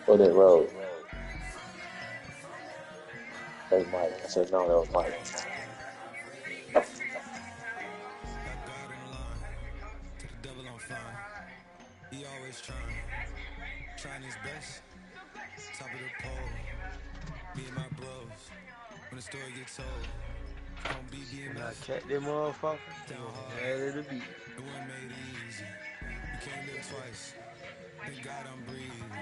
Or that road. Hey, Mike. I said, no, that was Mike. He always trying his best. Top of the pole. Me and my bros. When the story gets told. Don't be When I BMF. check them motherfucker, Down hard. mad at the beat. It wasn't made easy. You can't live twice. Thank God I'm breathing.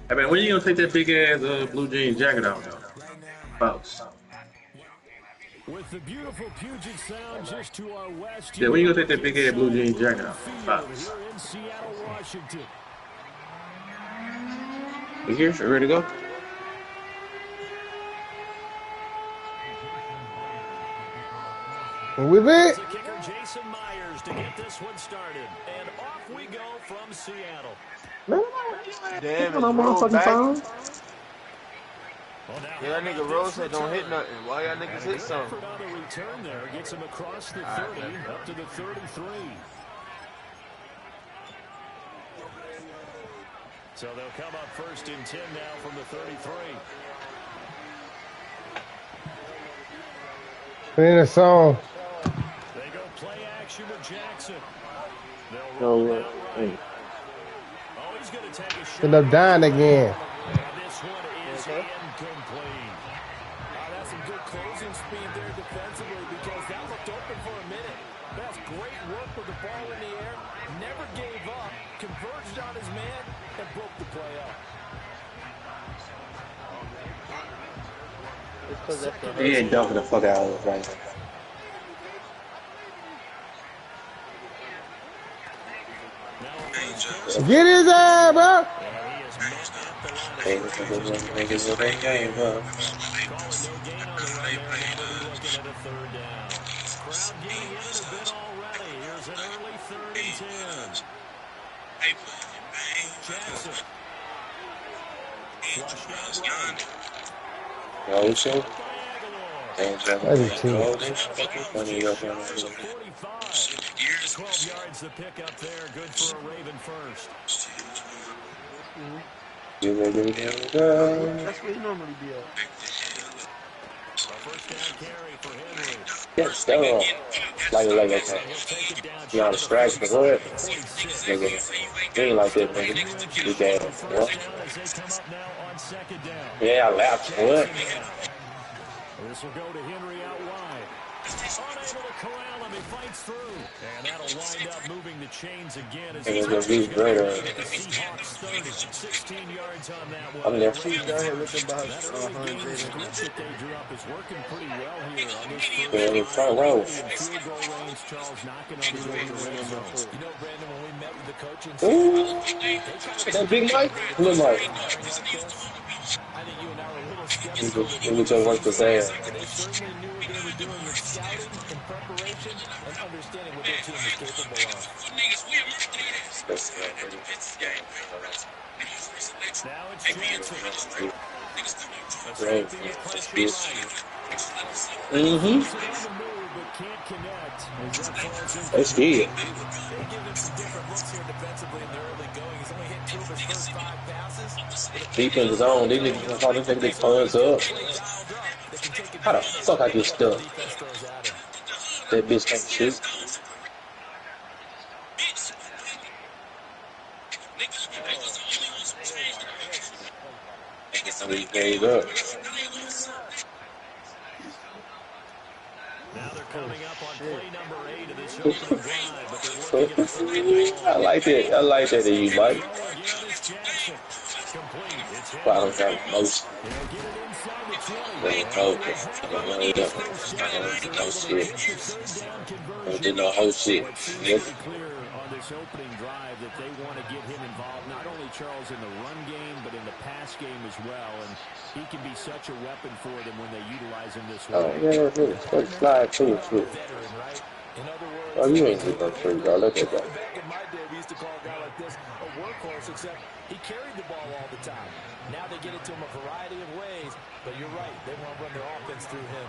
Hey, man, when you gonna take that big ass blue jean jacket off, though? Right now. Folks. With the beautiful Puget Sound just to our west, Yeah, you when you are gonna take that looking big ass blue inside jean jacket Lumen off, Field folks? here in Seattle, Washington. You here? You ready to go? We Here's bet. the kicker, Jason Myers, to get this one started. And off we go from Seattle. Man, Damn, on it's my road motherfucking back. phone. Well, now Yeah, how that nigga about Rose this said don't hit return? nothing. Why y'all niggas And a hit good something? effort on the return there. Gets him across the 30, up to the 33. So they'll come up first and 10 now from the 33. In the song. They go play action with Jackson. They'll No, roll it out right. hey. Oh, he's going to take a shot. End up dying again. And this one is incomplete. That's some good closing speed there defensively because that looked open for a minute. That's great work with the ball in the air. Never gave up. Converged on his man and broke the play up. It's because that's the He ain't dunking the fuck out of us right now. Get his ass, bro. Hey, this is what niggas will make game up. Calling no gain on the run there. Now they'll be looking at a third down. Crowd getting in it a bit already. Here's an early 3rd and 10. Jackson. Flushed out right. You know, so, things that That's a like team. all this fucking funny up on Shot the for 45. 12 yards the pickup there. Good for a Raven first. You ready to go? That's where he normally be at. A first down carry for Henry. Yes, go. Like, okay. He'll take it down You on short the of the strike for what? 46. Nigga, you ain't like that, nigga. You can, First what? down as they come up now on 2nd down. Yeah, I laughed. What? This will go to Henry out wide. Unable to corral him, he fights through. And that'll wind up moving the chains again as Nigga, he's gonna be greater. at the Seahawks 30. 16 yards on that one. I'm there. He's down here looking about That early 100 game and script that they drew up is working pretty well here on this first Yeah, in drive. front row. In field goal range, Charles knocking on the door of the red zone. You know, Brandon, when we met with the coaching Ooh, staff, that big Mike? Look like. I think you and I were a little He skeptical that was just work his ass. they certainly knew what they were doing with scouting and preparation and understanding what their team was capable of. Now it's Jackson. Great. But can't connect. They scared. They've given him some different looks here defensively in the early going. He's only hit 2 of his first 5 passes. Defense is on. They niggas how they take their funds up. How the fuck I get stuck? That bitch can't shoot. Somebody gave up. Now they're coming up on play number 8 of this opening drive, but they're looking at the I like that. I like that that you Mike. But I don't got most. No shit. Don't do no whole shit. Yep. Clear on this opening drive that they want to get him involved, not only Charles in the run game, but in the pass game as well. And he can be such a weapon for them when they utilize him this way. Oh, yeah, let's slide to it, too. Oh, you ain't get no free, bro. Look at that. Back in my day, we used to call a guy like this a workhorse, except he carried the ball all the time. Now they get it to him a variety of ways, but you're right. They want to run their offense through him.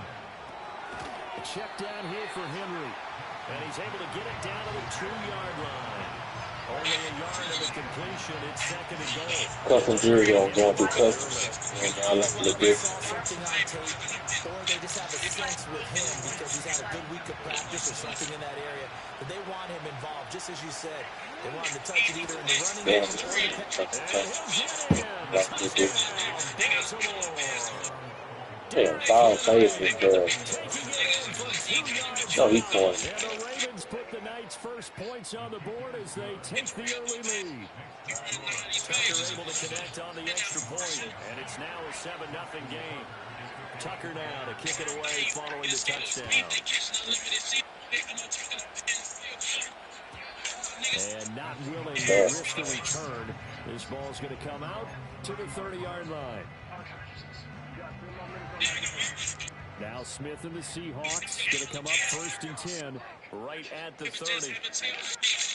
A check down here for Henry. And he's able to get it down to the 2-yard line. Only a yard of the completion. It's 2nd and goal. Custom jury going through customs. And I like to look They good. saw something on tape, or they just have a sense with him because he's had a good week of practice or something in that area that they want him involved, just as you said. They want him to touch it either in the running game or Damn, foul safe is good. No, he's going. And the Ravens put the Knights' first points on the board as they take the early lead. Tucker able to connect on the extra point, and it's now a 7-0 game. Tucker now to kick it away following the touchdown. And not willing to risk a return. This ball's going to come out to the 30-yard line. Now Smith and the Seahawks going to come up 1st and 10 right at the 30.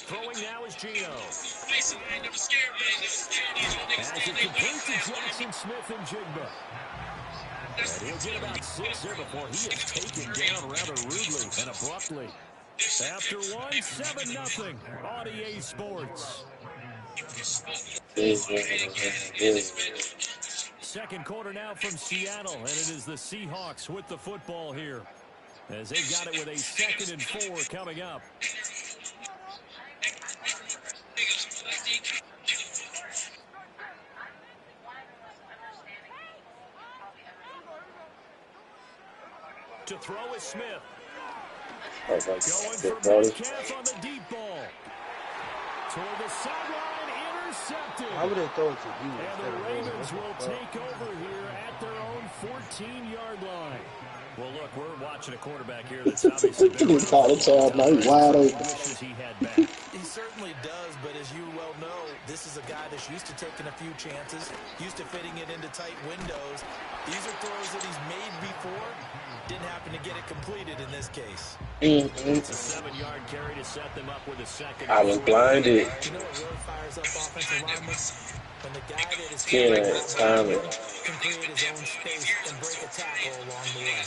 Throwing now is Geno. As it completes to Jackson Smith and Jigba. And he'll get about 6 there before he is taken down rather rudely and abruptly. After one, 7-0 on EA Sports. Second quarter now from Seattle, and it is the Seahawks with the football here as they've got it with a 2nd and 4 coming up. To throw is Smith. Going for Metcalf on the deep ball. Toward the sideline, intercepted. I would have thrown it to you. And the Ravens will take over here at their own 14-yard line. Well, look, we're watching a quarterback here that's obviously been He's wide open. wishes he had back. He certainly does, but as you well know, this is a guy that's used to taking a few chances, used to fitting it into tight windows. These are throws that he's made before. Didn't happen to get it completed in this case. It's a 7-yard carry to set them up with a 2nd. I was blinded. You know what really fires up offensive linemen? When the guy that is Yeah, can create his own space and break a tackle along the way.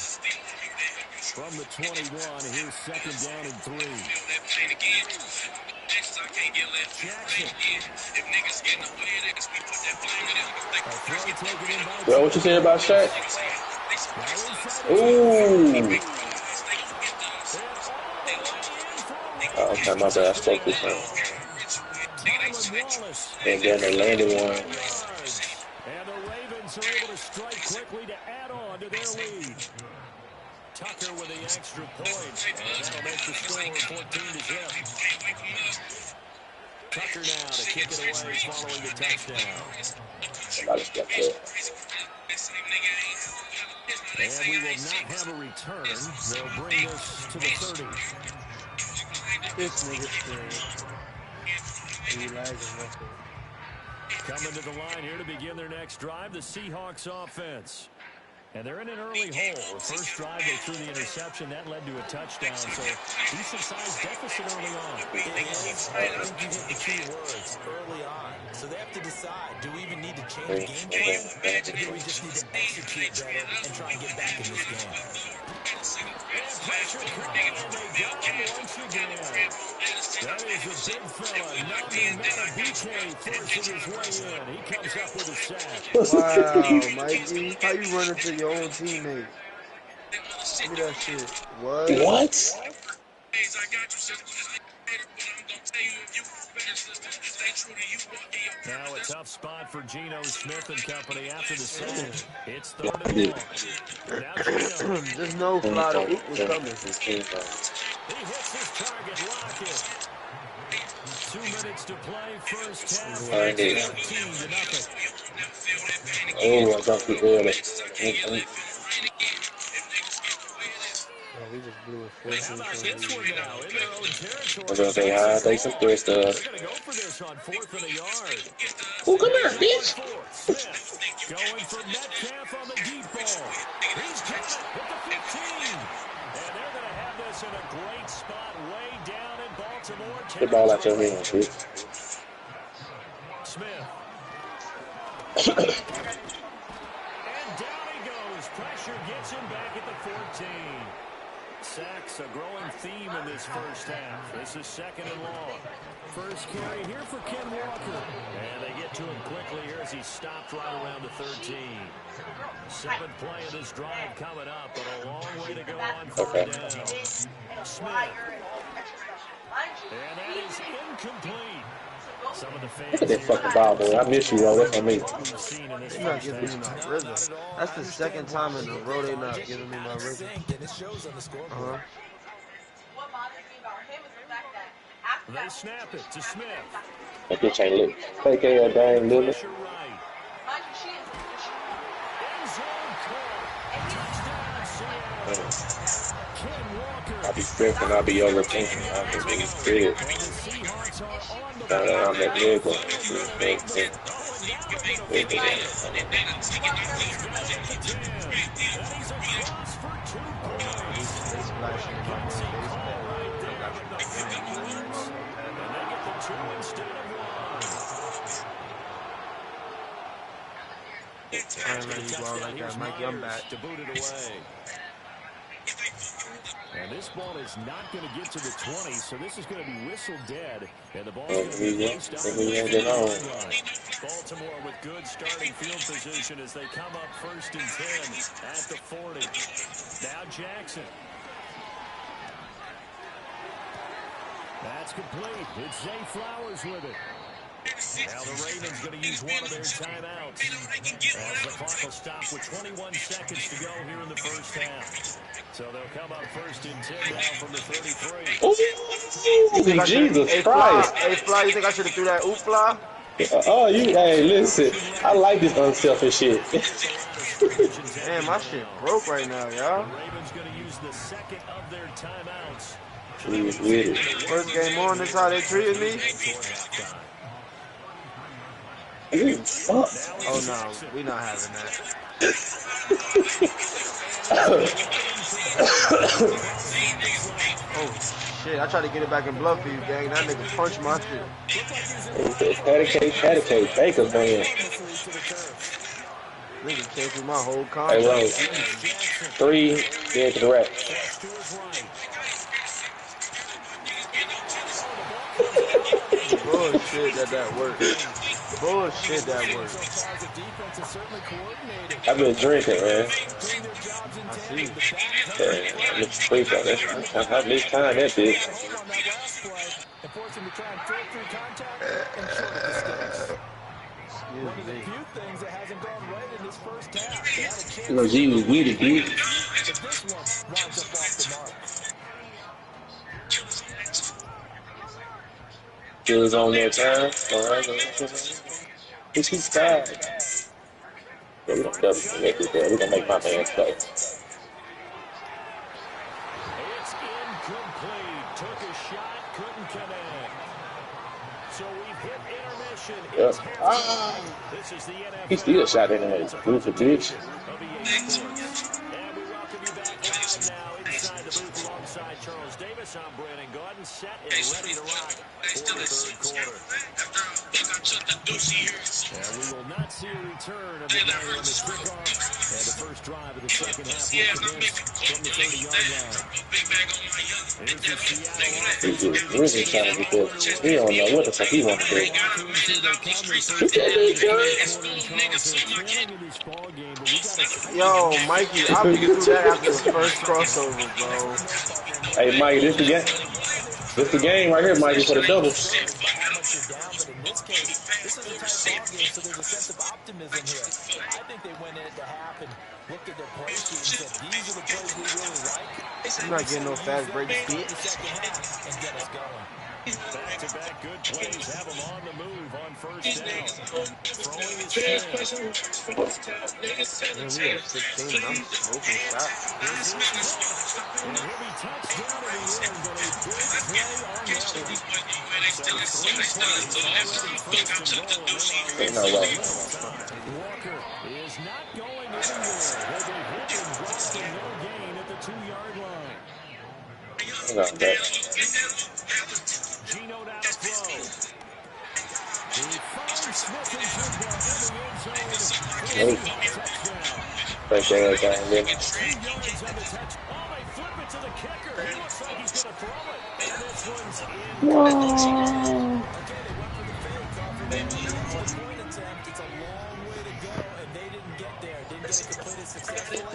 From the 21, here's 2nd down and 3. Jackson. Well, what you saying about Shaq? Ooh. Oh, okay, my bad. I spoke this time. And then they landed one. And the Ravens are able to strike quickly to add on to their lead. Tucker with the extra point. And that'll make the score 14-0. Tucker now to kick it away following the touchdown. And we will not have a return. They'll bring this to the 30. This nigga's scared. Coming to the line here to begin their next drive, the Seahawks offense. And they're in an early hole. The first drive, they threw the interception. That led to a touchdown. So, decent-sized deficit early on. It is. I think you hit the key words, early on. So they have to decide, do we even need to change game plan? Or do we just need to execute better and try and get back in this game? Pressure coming, and they got him once again. That is a big fella. Nami Matabike forcing his way in. He comes up with a sack. Wow, Mikey. How you running to your own teammate? Look at that shit. What? Now a tough spot for Geno Smith and company after the sack. It's 3rd and long. Now Geno. There's no fly to oop was coming. He hits his target, Lockett. 2 minutes to play, first half. 14-0. Oh, I dropped it early. We just blew How about this one now? In their own territory. I was gonna say hi, they some good stuff. They're going to go for this on 4th and a yard. Oh, come here, bitch. Smith going for Metcalf on the deep ball. He's got it with the 15. And they're going to have this in a great spot way down in Baltimore. Get the ball out your hands, bitch. Smith. And down he goes. Pressure gets him back at the 14. Sacks, a growing theme in this first half. This is second and long. First carry here for Ken Walker. And they get to him quickly here as he stopped right around the 13. Seventh play of this drive coming up, but a long way to go on third down. Smith. And that is incomplete. Some of the fans Look at that fucking ball, boy. I miss you, bro. That's on me. They're not giving me my rhythm. That's the second time in a row they're not giving me my rhythm. They snap it to Smith. That bitch ain't lit. Take care of dang little. Pressure right. End zone caught. Touchdown, Seattle. Ken Walker. I be stressing, I be overthinking. I'm the biggest kid. Down there on that leg one. I ain't letting you go out like that, Mikey. I'm back. To boot it away. And this ball is not going to get to the 20, so this is going to be whistle dead. And the ball is going to be placed on the line. Baltimore with good starting field position as they come up first and 10 at the 40. Now Jackson. That's complete. It's Zay Flowers with it. Now the Ravens going to use one of their timeouts as the clock will stop with 21 seconds to go here in the first half. So they'll come up first and 10 now from the 33. Jesus Christ. Hey, Fly, you think I should have threw that oop fly? Oh, hey, listen. I like this unselfish shit. Man, my shit broke right now, y'all. The Ravens going to use the second of their timeouts. With it. First game on, this how they treated me? Ooh, fuck. Oh, no, we not having that. Oh, shit, I tried to get it back in bluff for you, gang. That nigga punched my shit. Patty cake, Baker, man. Nigga came through my whole Hey, contract. Rose. 3, dead to the rack. Bullshit that worked. Bullshit that worked. I've been drinking, man. I see. I'm just sleep on that. I missed time, that bitch. You know, G was weird, dude. It was on their time. It's his style. Yeah, we don't double make it there. We're going to make my man play. It's incomplete. Took a shot, couldn't connect. So we've hit intermission. Yep. This is the NFL. He still shot in there. Goofy bitch. And we welcome you back live now inside the booth alongside Charles Davis. I'm Brandon Gordon, set and ready to rock for the third quarter. And we will not see a return of the play on the kickoff. And the first drive of the second half will commence from the 30-yard line. Here's the Seattle offense. He's just really trying to get there. He don't know what the fuck he wants to do. Yo, Mikey, I beat you that after the first crossover, bro. Hey, Mike, this the game. This the game right here, Mikey, for the double. I'm not getting no fast break, bitch. Back-to-back good plays have him on the move on first down. Throwing his Man, we have 16 and I'm smoking shots. and he'll be touchdown in the end, but a big play on that one. Ain't no way. Walker is not going anywhere. He'll be hit and dropped and no gain at the 2-yard line. Hang on, that. Gino down to throw. He finds Smith and Jigba in the end zone. Touchdown. Thank you, guys. 2 yards on the touch. Oh, they flip it to the kicker. Whoa. Okay, they went for the fake off of that three-point attempt. It's a long way to go, and they didn't get there. Didn't get it completed successfully.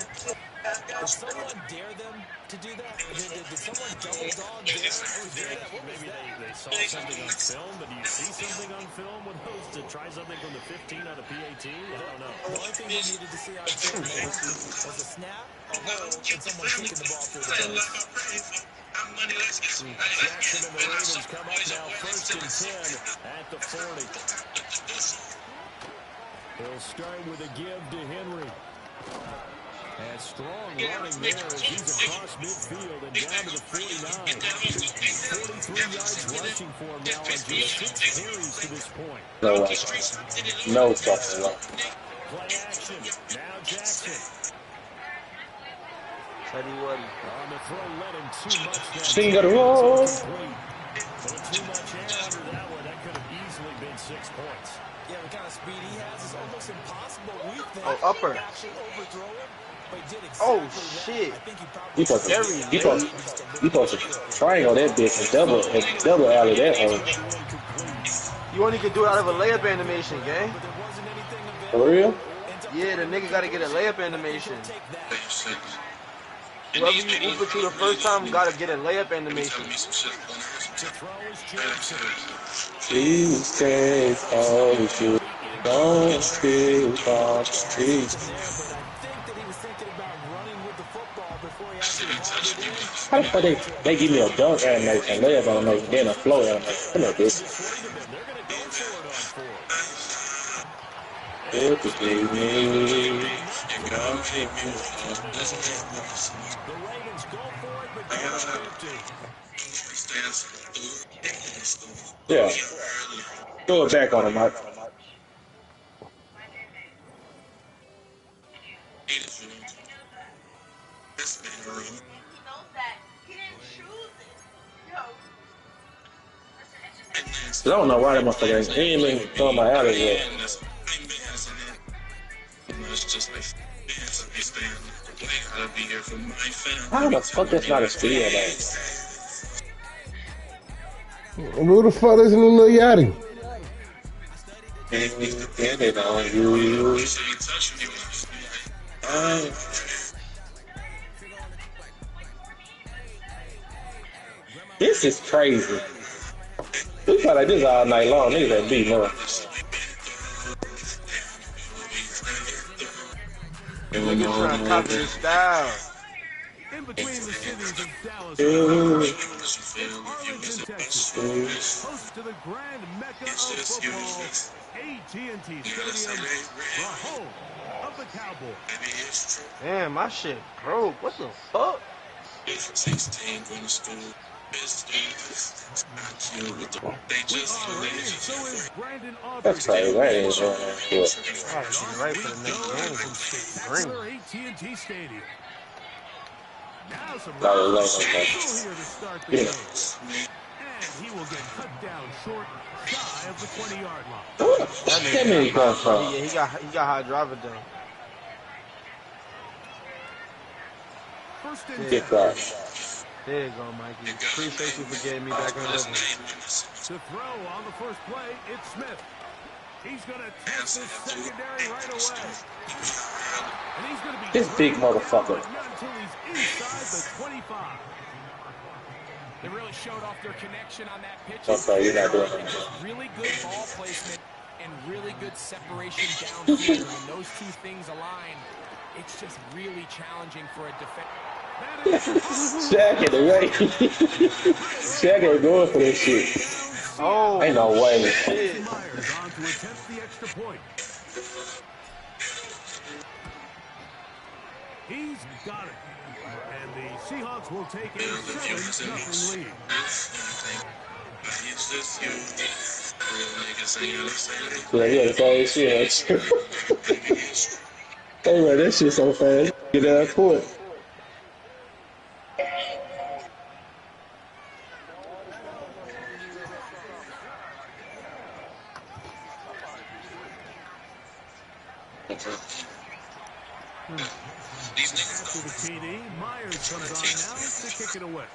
Did someone dare them to do that? Did someone double dog dare them to do that? What was Maybe that? they saw something on film, but do you see something on film with those to try something from the 15 on a PAT? I don't know. The only thing they needed to see on film was a snap, a hold, and someone kicking the ball through the face. Jackson and the Ravens come up now first and 10 at the 40. He'll start with a give to Henry. And strong running there as he's across midfield and down to the 49. 43 yards rushing for him now on just 6 carries to this point. No way. No fucking way. Play action. Now Jackson. Teddy Woody. On the throw, let him too much. Sting of the roll. So too much air under that one. That could have easily been 6 points. Yeah, the kind of speed he has is almost impossible. We think Oh, upper. he actually overthrow it, but he did Oh, exactly shit. that. I think he He probably supposed to triangle that bitch and double alley that hole. You only can do it out of a layup animation, gang. but there wasn't anything For available. real? Yeah, the nigga gotta get a layup animation. Whoever you Uber to the first time gotta get a layup animation. To throw is Jackson. Please stay close, you don't feel off the streets. But I think that he was thinking about running with the football before he actually hauled it in. How the fuck they give me a dunk animation, layup animation, then a flow animation? Come on, bitch. They're going to go for it on 4th. If you give me, you gon' keep me. The Ravens go for it, but don't have to. Yeah. Throw it back on him, Mike. I don't know why that motherfucker ain't even throwing my alley yet. How the fuck that's not a steal, man? Who the fuck is Lil Yachty? This is crazy. We felt like this all night long. Niggas ain't beating up. Niggas trying to copy his style. In between the cities of Dallas Ooh. and Arlington, Texas, host to the grand mecca of football, AT&T Stadium, the home of the Cowboys. Damn, my shit broke. What the fuck? So is Brandon That's Aubrey. crazy. That ain't showing that shit. I gotta get it right for the next game. Spectacular AT&T Stadium. Now some That was runs like, here to start the Yeah. game. And he will get cut down short, shy of the 20-yard line. That many come from? Yeah, he got high driver done. First and Get that. There you go, Mikey. Appreciate you for getting me back on rhythm. to throw on the first play, it's Smith. He's going to test this secondary right away. And he's going to be This big motherfucker. not until he's inside the 25. They really showed off their connection on that pitch. Okay, you're not doing it. Just really good ball placement and really good separation downfield. When those two things align, it's just really challenging for a defense. Shaq in the way. Shaq ain't going for this shit. Oh, Ain't no way. shit. Myers on to attempt the extra point. He's got it. And the Seahawks will take a 7-0 lead. Yeah, yeah, same shit. Hey man, that shit so fast. Get that point. After the TD, Myers comes on now to kick it away.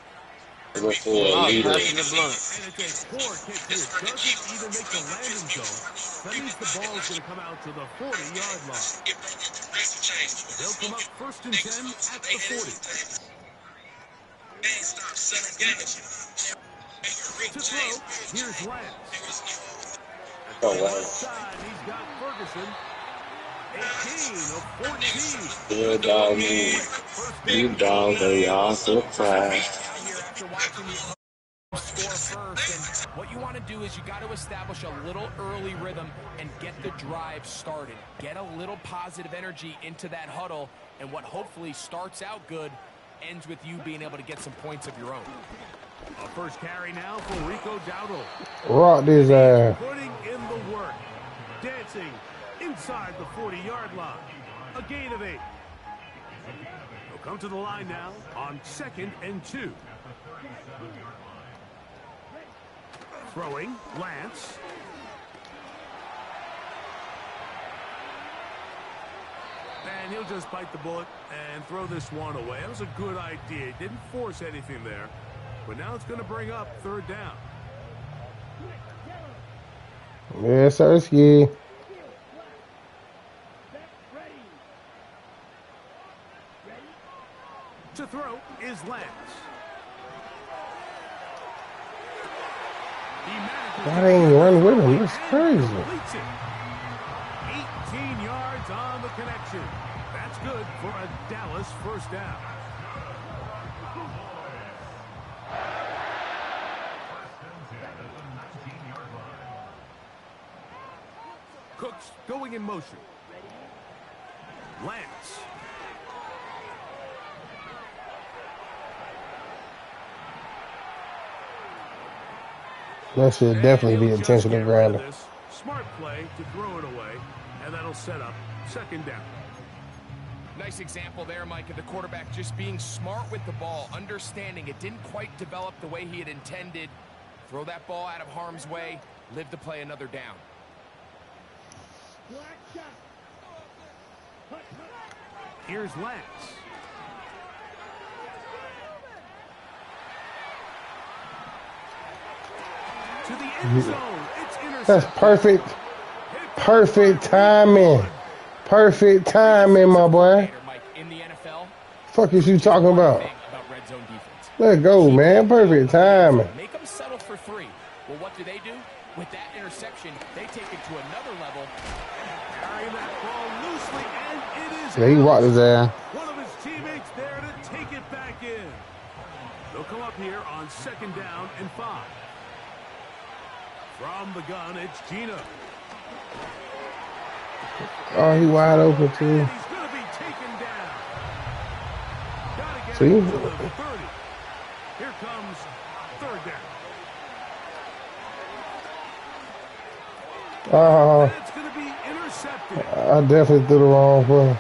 Look for a Oh, leader. passing the blunt. And it's a poor kick here. Doesn't even make the landing zone. That means the ball is going to come out to the 40-yard line. They'll come up 1st and 10 at the 40. To throw, here's Lance. At the left side, he's got Ferguson. A gain of 14. Good dog move. You dogs are y'all surprised. Score first, and what you want to do is you got to establish a little early rhythm and get the drive started. Get a little positive energy into that huddle, and what hopefully starts out good ends with you being able to get some points of your own. A first carry now for Rico Dowdle. Rock this ass. Putting in the work. Dancing inside the 40-yard line. A gain of 8. They'll come to the line now on 2nd and 2. Throwing, Lance. And he'll just bite the bullet and throw this one away. That was a good idea. He didn't force anything there. But now it's going to bring up 3rd down. Yes, sir, ski. To throw is Lance. Why they ain't run with him? That's crazy. 18 yards on the connection. That's good for a Dallas 1st down. Cooks going in motion. Lance. That should definitely be intentional grounding. Smart play to throw it away, and that'll set up 2nd down. Nice example there, Mike, of the quarterback just being smart with the ball, understanding it didn't quite develop the way he had intended. Throw that ball out of harm's way, live to play another down. Here's Lance. To the end zone. It's intercepted. That's perfect. Perfect timing. Perfect timing, my boy. Mike, in the NFL, Fuck is you talking about? red zone defense. Let go, man. Perfect timing. Make them settle for 3. Well, what do? With that interception, they take it to another level. Carrying that ball loosely, and it is Yeah, he rocked his ass. one of his teammates there to take it back in. They'll come up here on 2nd down and 5. From the gun, it's Gino. Oh, he wide open too. And he's going to be taken down. Gotta get See? him to the 30. Here comes 3rd down. Oh, It's going to be intercepted. I definitely threw the wrong one.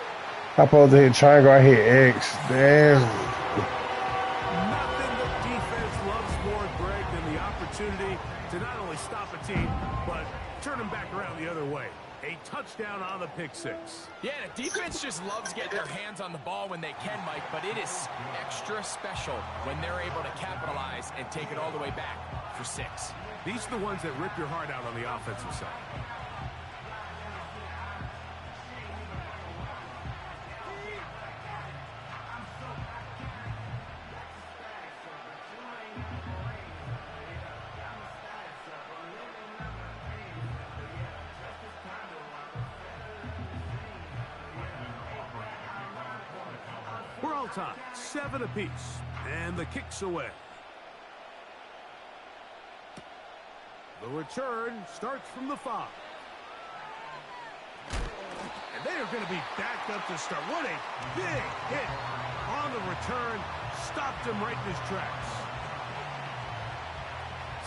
I supposed to hit triangle. I hit X. Damn. Nothing the defense loves more, Greg, than the opportunity to not only stop a team, but turn them back around the other way. A touchdown on the pick 6. Yeah, the defense just loves getting their hands on the ball when they can, Mike, but it is extra special when they're able to capitalize and take it all the way back for 6. These are the ones that rip your heart out on the offensive side. We're all tied, 7 apiece, and the kick's away. The return starts from the 5. And they are going to be backed up to start. What a big hit on the return. Stopped him right in his tracks.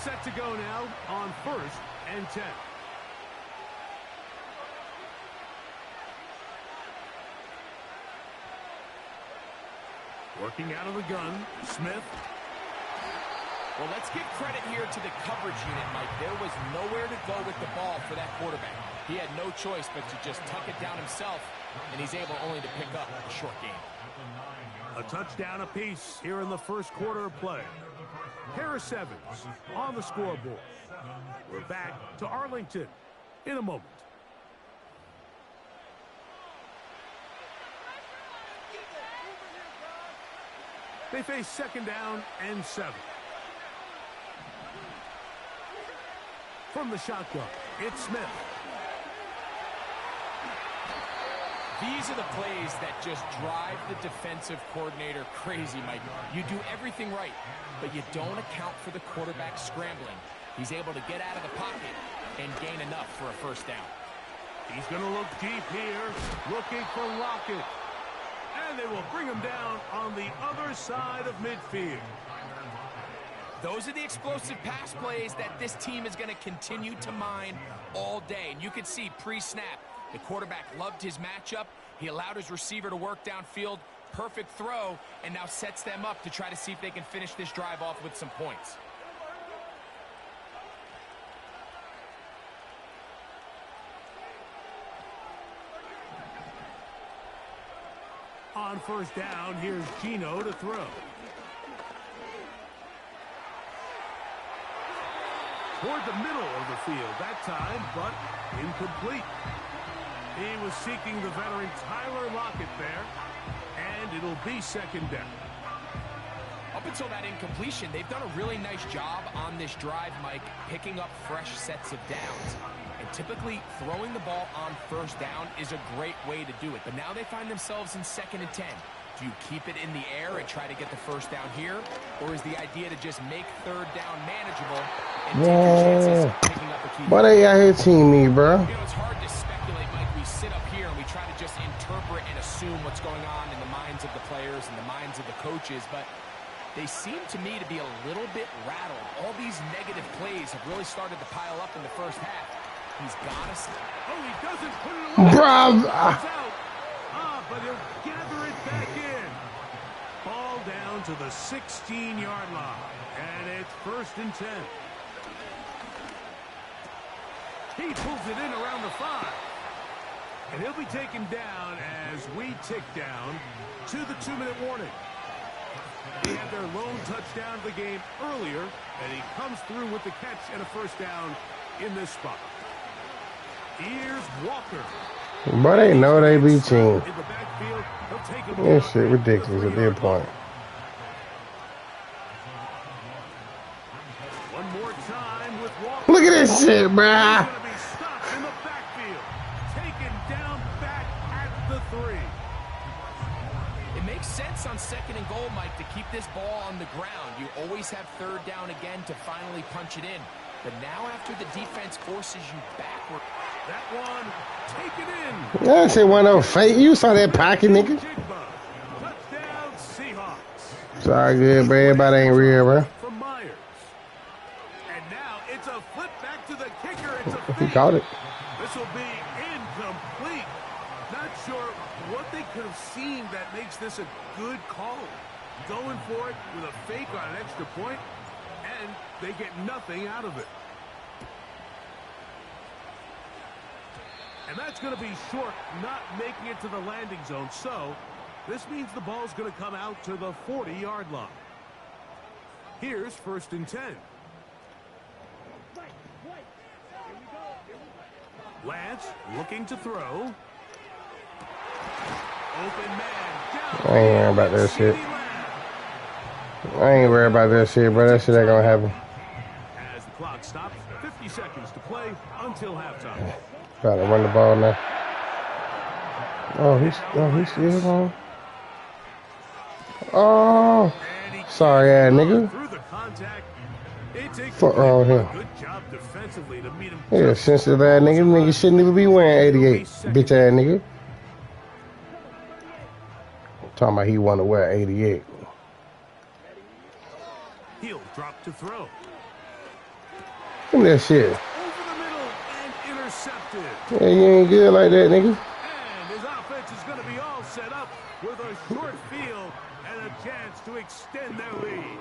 Set to go now on 1st and 10. Working out of the gun, Smith. Well, let's give credit here to the coverage unit, Mike. There was nowhere to go with the ball for that quarterback. He had no choice but to just tuck it down himself, and he's able only to pick up a short gain. A touchdown apiece here in the first quarter of play. pair of sevens on the scoreboard. We're back to Arlington in a moment. They face second down and 7. From the shotgun, it's Smith. These are the plays that just drive the defensive coordinator crazy, Mike. You do everything right, but you don't account for the quarterback scrambling. He's able to get out of the pocket and gain enough for a first down. He's going to look deep here, looking for Lockett. And they will bring him down on the other side of midfield. Those are the explosive pass plays that this team is going to continue to mine all day. And you can see pre-snap, the quarterback loved his matchup. He allowed his receiver to work downfield. Perfect throw, and now sets them up to try to see if they can finish this drive off with some points. On first down, here's Geno to throw. Toward the middle of the field that time, but incomplete. He was seeking the veteran Tyler Lockett there, and it'll be second down. Up until that incompletion, they've done a really nice job on this drive, Mike, picking up fresh sets of downs. And typically, throwing the ball on first down is a great way to do it. But now they find themselves in 2nd and 10. Do you keep it in the air and try to get the first down here? Or is the idea to just make third down manageable and take your chances of picking up a key? Why they out here team me, bro? You know, it's hard to speculate, Mike. We sit up here and we try to just interpret and assume what's going on in the minds of the players and the minds of the coaches. But they seem to me to be a little bit rattled. All these negative plays have really started to pile up in the first half. He's got us. Oh, he doesn't put it away. Bruh. But he'll gather it back in. Ball down to the 16-yard line. And it's 1st and 10. He pulls it in around the 5. And he'll be taken down as we tick down to the 2-minute warning. They had their lone touchdown of the game earlier, and he comes through with the catch and a first down in this spot. Here's Walker. But they know they be team. In the backfield, he'll take him This shit ridiculous at that point. One more time with Walker. Look at this shit, bruh. He's going to be stopped in the backfield. Taken down back at the 3. It makes sense on 2nd and goal, Mike, to keep this ball on the ground. You always have third down again to finally punch it in. But now after the defense forces you backward. That one taken in. That shit went up fake. You saw that pocket, nigga. Touchdown Seahawks. It's all good, bro. Everybody ain't real, bro. From Myers. And now it's a flip back to the kicker. It's a He fake. caught it. This will be incomplete. Not sure what they could have seen that makes this a good call. Going for it with a fake on an extra point, and they get nothing out of it. And that's going to be short, not making it to the landing zone. So this means the ball's going to come out to the 40-yard line. Here's 1st and 10. Lance looking to throw. Open man down. I ain't worried about that shit. I ain't worried about that shit, bro. That shit ain't gonna happen. As the clock stops, 50 seconds to play until halftime. Trying to run the ball now. He's still on. Oh, sorry, ass nigga. Through the contact, it takes Fuck wrong with him. good job defensively to meet him. Yeah, sensitive ass nigga. Nigga shouldn't even be wearing 88. Bitch ass nigga. Talking about he want to wear 88. He'll drop to throw. Look at that shit. Over the middle and intercepted. Yeah, you ain't good like that, nigga. And his offense is going to be all set up with a short field and a chance to extend their lead.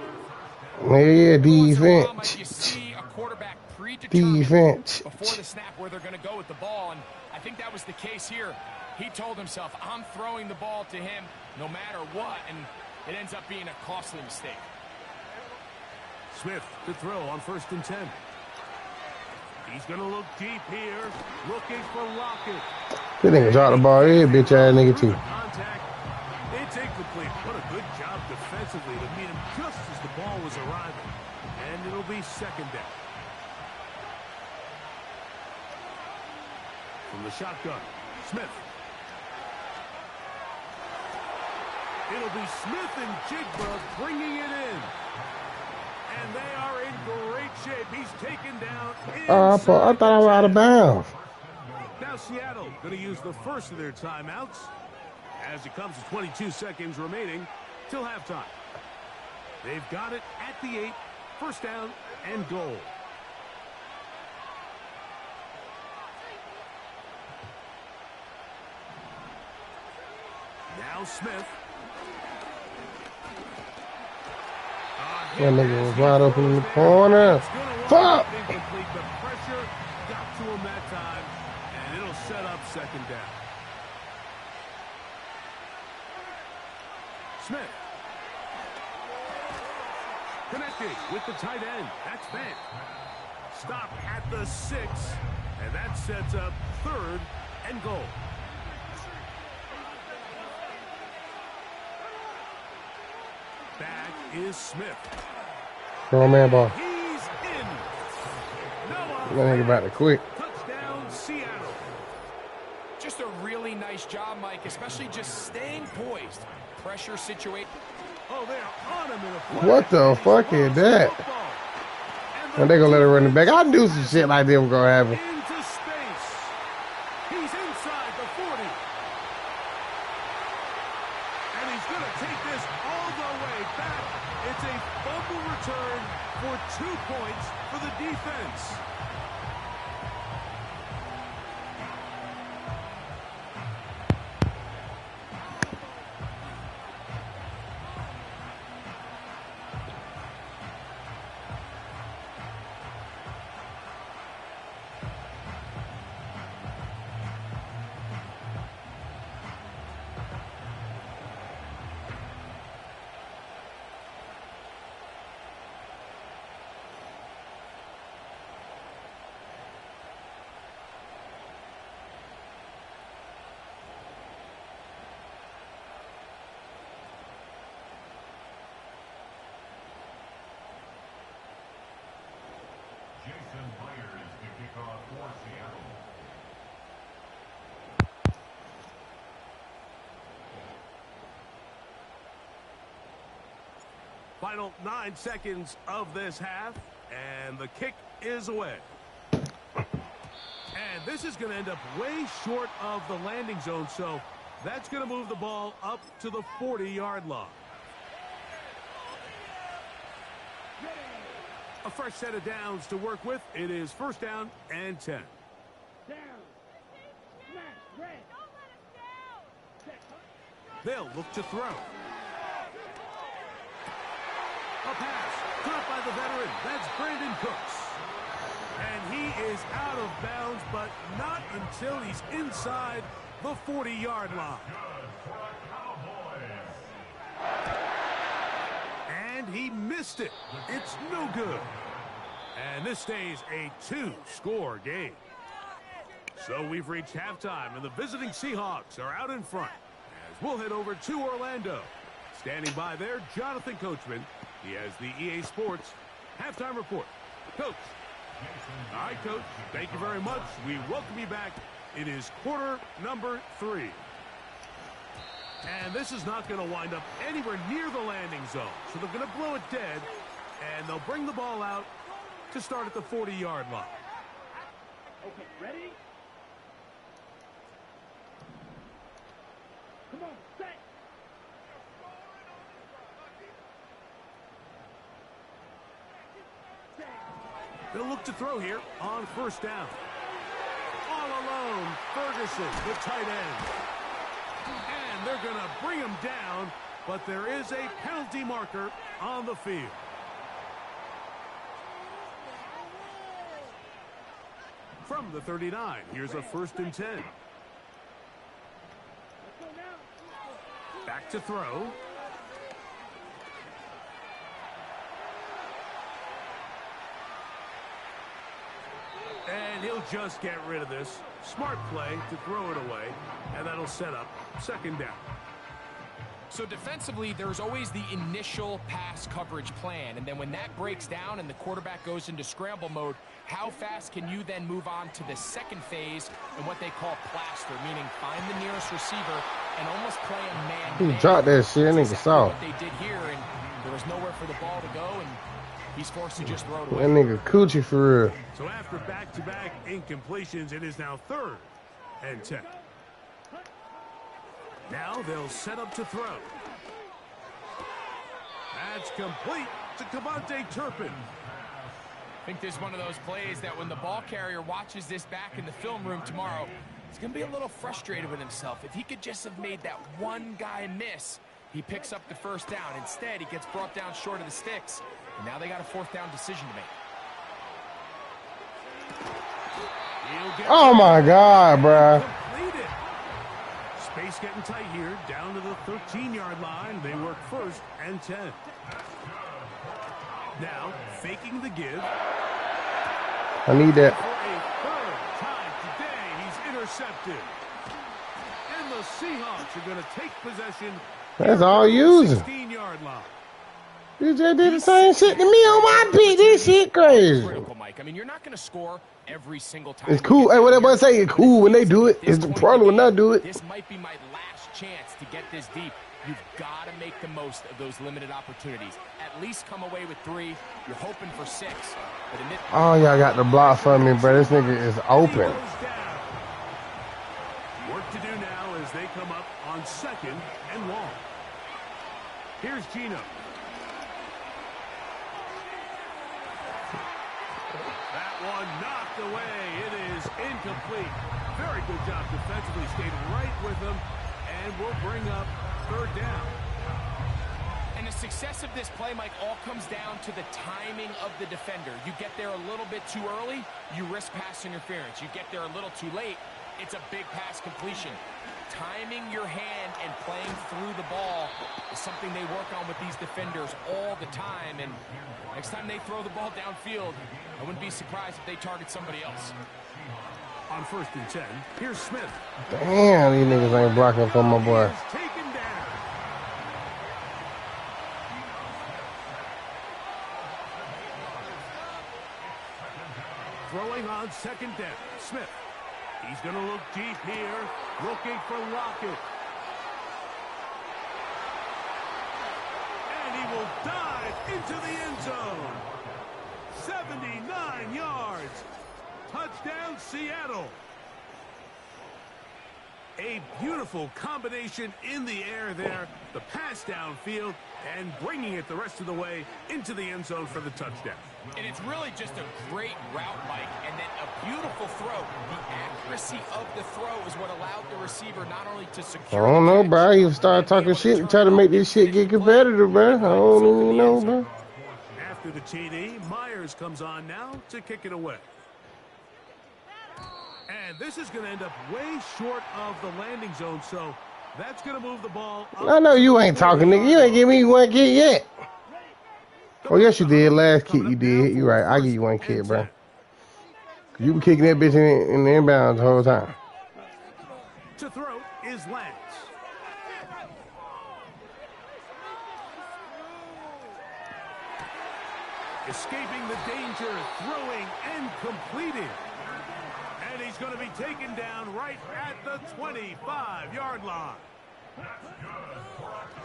Yeah, You defense. see a quarterback predetermined Defense. before the snap where they're going to go with the ball, and I think that was the case here. He told himself, I'm throwing the ball to him no matter what, and it ends up being a costly mistake. Smith to throw on 1st and 10. He's going to look deep here, looking for Lockett. This nigga dropped the ball here, bitch ass nigga too. Contact. It's incomplete. What a good job defensively to meet him just as the ball was arriving. And it'll be 2nd down. From the shotgun, Smith. It'll be Smith and Jigba bringing it in. And they are in great shape. He's taken down. I thought I was out of bounds. Now Seattle going to use the first of their timeouts as it comes to 22 seconds remaining till halftime. They've got it at the 8, 1st down and goal. Now Smith. That nigga was wide open in the corner. Fuck! The pressure got to him that time, and it'll set up 2nd down. Smith. Connecting with the tight end. That's Fant. Stop at the 6, and that sets up 3rd and goal. Back is Smith. Throw a man ball. He's in. That nigga about to quit. Touchdown, Seattle. Just a really nice job, Mike, especially just staying poised. Pressure situation. Oh, they're on him in a play. What the fuck is that? And they gonna let her run it back. I knew some shit like that was gonna happen. Into space. He's inside the 40. And he's going to take this all the way back. It's a fumble return for 2 points for the defense. Jason Myers to kick off for Seattle. Final 9 seconds of this half, and the kick is away. And this is going to end up way short of the landing zone, so that's going to move the ball up to the 40-yard line. A fresh set of downs to work with. It is 1st down and 10. They'll look to throw. A pass caught by the veteran. That's Brandon Cooks. And he is out of bounds, but not until he's inside the 40-yard line. And he missed it. It's no good. And this stays a 2-score game. So we've reached halftime, and the visiting Seahawks are out in front. As we'll head over to Orlando. Standing by there, Jonathan Coachman. He has the EA Sports halftime report. Coach. All right, Coach. Thank you very much. We welcome you back. It is quarter number 3. And this is not going to wind up anywhere near the landing zone. So they're going to blow it dead, and they'll bring the ball out to start at the 40-yard line. Okay, ready? Come on, set. They'll look to throw here on 1st down. All alone, Ferguson, the tight end. And they're going to bring him down, but there is a penalty marker on the field. From the 39, here's a 1st and 10. Back to throw. just get rid of this. Smart play to throw it away, and that'll set up second down. So defensively, there's always the initial pass coverage plan, and then when that breaks down and the quarterback goes into scramble mode, how fast can you then move on to the second phase and what they call plaster, meaning find the nearest receiver and almost play a man. He dropped that shit, nigga saw. What they did here, and there was nowhere for the ball to go, and he's forced to just throw it away. That nigga coochie for real. So after back-to-back incompletions, it is now 3rd and 10. Now they'll set up to throw. That's complete to Kevontae Turpin. I think this is one of those plays that when the ball carrier watches this back in the film room tomorrow, he's going to be a little frustrated with himself. If he could just have made that one guy miss, he picks up the first down. Instead, he gets brought down short of the sticks. And now they got a 4th down decision to make. Oh my God, bruh. Completed. Space getting tight here, down to the 13-yard line. They work 1st and 10. Now, faking the give. I need that. For a 3rd time today, he's intercepted. And the Seahawks are going to take possession. That's all using. 16-yard line. You just did the same shit to me on my beat. This shit crazy. Critical, Mike. I mean, you're not going to score every single time. It's cool. Hey, what everybody say? It's cool when they do it. It's the problem when not do it. This might be my last chance to get this deep. You've got to make the most of those limited opportunities. At least come away with 3. You're hoping for 6. But in this Oh, y'all got the block for me, bro. This nigga is open. Work to do now as they come up on 2nd and long. Here's Gino. That one knocked away. It is incomplete. Very good job defensively. Stayed right with them and will bring up 3rd down. And the success of this play, Mike, all comes down to the timing of the defender. You get there a little bit too early, you risk pass interference. You get there a little too late, it's a big pass completion. Timing your hand and playing through the ball is something they work on with these defenders all the time. And next time they throw the ball downfield, I wouldn't be surprised if they target somebody else. On 1st and 10, here's Smith. Damn, these niggas ain't blocking for my boy. Taken down. Throwing on 2nd down, Smith. He's going to look deep here, looking for Lockett. And he will dive into the end zone. 79 yards. Touchdown, Seattle. A beautiful combination in the air there. The pass downfield and bringing it the rest of the way into the end zone for the touchdown. And it's really just a great route, Mike, and then a beautiful throw. The accuracy of the throw is what allowed the receiver not only to secure... I don't know, bro. You start talking shit and try to make this shit get competitive, bro. I don't even know, bro. After the TD, Myers comes on now to kick it away. And this is going to end up way short of the landing zone, so that's going to move the ball up. I know you ain't talking, nigga. You ain't give me 1 kick yet. Oh, yes, you did. Last kick you did. You right. I'll give you 1 kick, bro. You been kicking that bitch in the inbounds the whole time. To throw is Lance. Escaping the danger, throwing and completing. And he's going to be taken down right at the 25-yard line.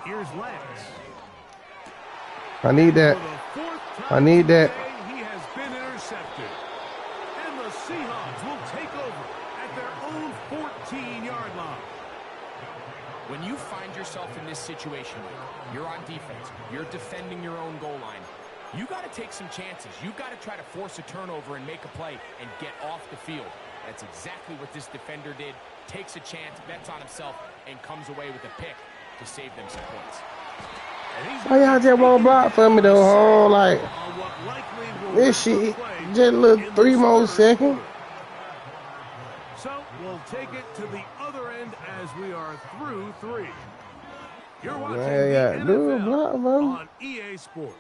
Here's Lance. I need that. I need that. He has been intercepted. And the Seahawks will take over at their own 14-yard line. When you find yourself in this situation, you're on defense, you're defending your own goal line, you got to take some chances. You got to try to force a turnover and make a play and get off the field. That's exactly what this defender did. Takes a chance, bets on himself, and comes away with a pick to save them some points. Why y'all just won't block for me though, huh? Like, this shit, just look 3 more seconds. So we'll take it to the other end as we are through 3. You're watching the NFL on EA Sports.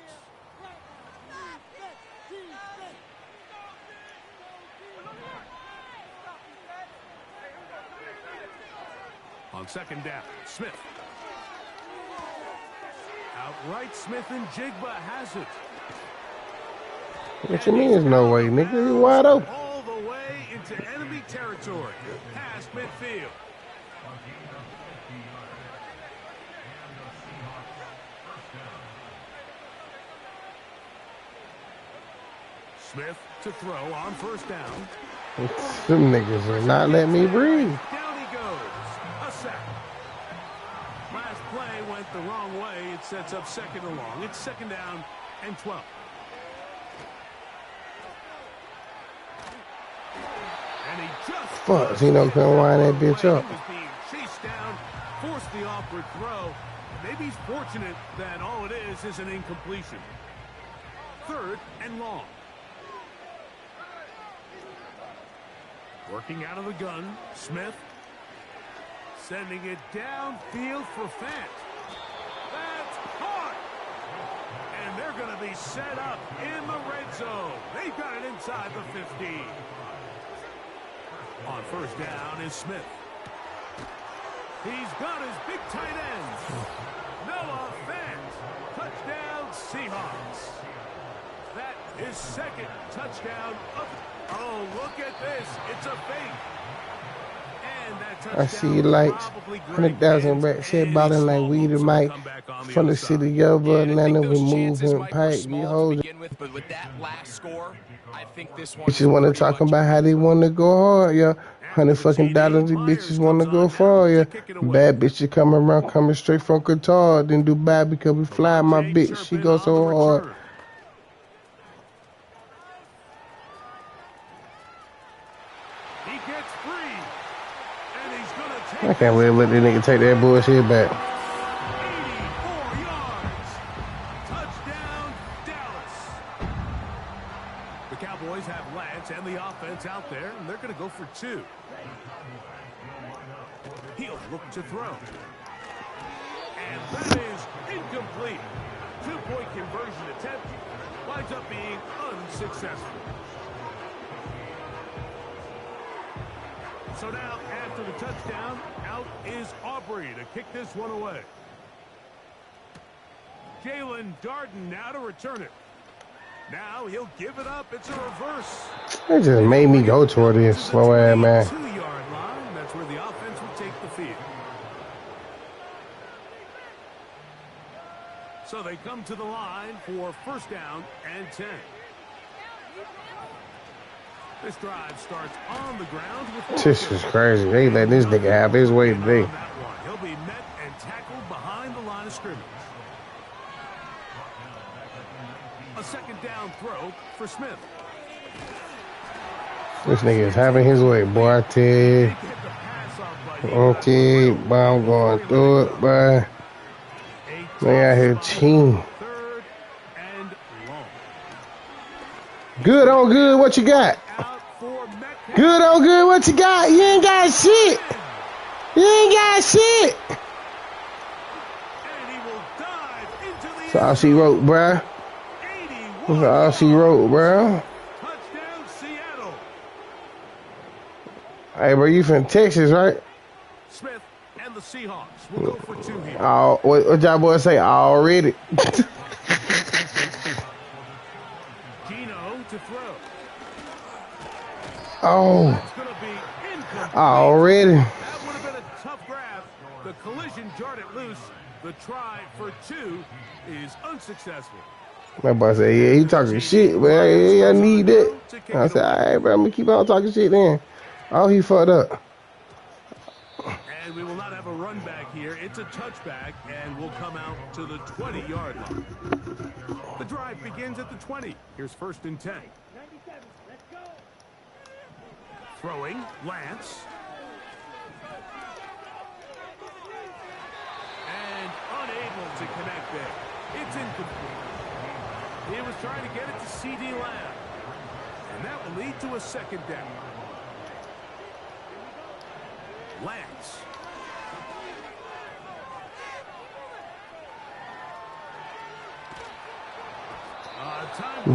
second down. Smith. Outright Smith and Jigba has it. What you mean there's no way, nigga? You wide open. All the way into enemy territory. Past midfield. Smith to throw on first down. Them niggas are not letting me breathe. Down he goes. A sack. Last play went the wrong way. It sets up second and long. It's second down and 12. And he just Fuck, Zeno couldn't wind that bitch up. He was being chased down, forced the awkward throw. Maybe he's fortunate that all it is an incompletion. Third and long. Working out of the gun, Smith sending it downfield for Fant. That's caught! And they're going to be set up in the red zone. They've got it inside the 15. On first down is Smith. He's got his big tight end. Noah Fant. Touchdown, Seahawks. That is second touchdown of... Oh, look at this. It's a fake. And that touchdown I see lights, 100,000 racks here balling like weed and Mike from the city of Atlanta. We move him, Pike, you hold it. But with that last score, I think this one Bitches want to talk about how they want to go hard, yeah. $100 fucking dollars, these bitches want to go far, yeah. Bad bitches come around, coming straight from Qatar, then Dubai because we fly. My bitch, she goes so hard. I can't wait to let this nigga take that bullshit back. 84 yards. Touchdown, Dallas. The Cowboys have Lance and the offense out there, and they're going to go for two. He'll look to throw. And that is incomplete. Two-point conversion attempt winds up being unsuccessful. So now, after the touchdown, out is Aubrey to kick this one away. Jalen Darden now to return it. Now he'll give it up. It's a reverse. It just made me go toward this slow ass man. 2-yard line. That's where the offense will take the field. So they come to the line for first down and 10. This drive starts on the ground with This is crazy. They let this nigga have his way today. He'll be met and tackled behind the line of scrimmage. A second down throw for Smith. This nigga is having his way, boy. I tell you. Okay, but I'm going through it, boy. They out here cheating. Third and long. Good on good, what you got? Good on good, what you got? You ain't got shit. You ain't got shit. And he will dive into the That's all she wrote, bruh. That's all she wrote, bruh. touchdown Seattle. Hey, bro, you from Texas, right? Smith and the Seahawks will go for two here. Oh, what y'all boys say? Already. Gino to throw. Oh, It's going to be incomplete. already. That would have been a tough grab. The collision jarred it loose. The try for two is unsuccessful. My boy said, yeah, he talking shit, man. Yeah, I need that. I said, all right, bro, I'm going to keep on talking shit then. Oh, he fucked up. And we will not have a run back here. It's a touchback, and we'll come out to the 20-yard line. The drive begins at the 20. Here's first and 10. Throwing, Lance. And unable to connect there. It's incomplete. He was trying to get it to CeeDee Lamb. And that will lead to a second down. Lance.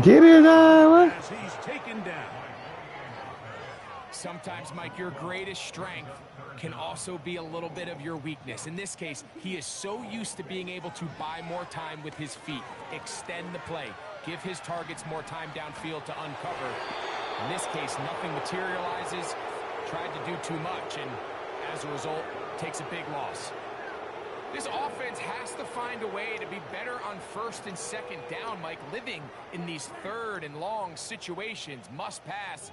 Get it, As he's taken down. sometimes, Mike, your greatest strength can also be a little bit of your weakness. In this case, he is so used to being able to buy more time with his feet, extend the play, give his targets more time downfield to uncover. In this case, nothing materializes, tried to do too much, and as a result, takes a big loss. This offense has to find a way to be better on first and second down, Mike. Living in these third and long situations, must pass,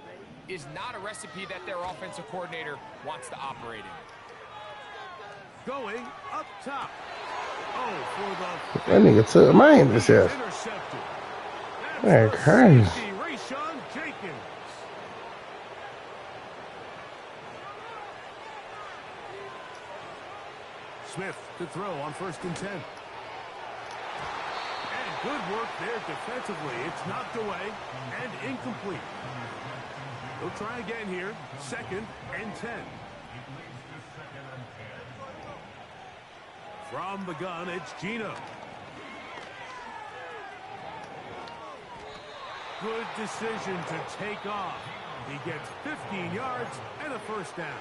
is not a recipe that their offensive coordinator wants to operate in. Going up top. Oh, for the... That nigga took my interception. Intercepted. Man, crazy. Rayshawn Jenkins. Smith to throw on 1st and 10. And good work there defensively. It's knocked away and incomplete. They'll try again here. 2nd and 10. From the gun, it's Gino. Good decision to take off. He gets 15 yards and a 1st down.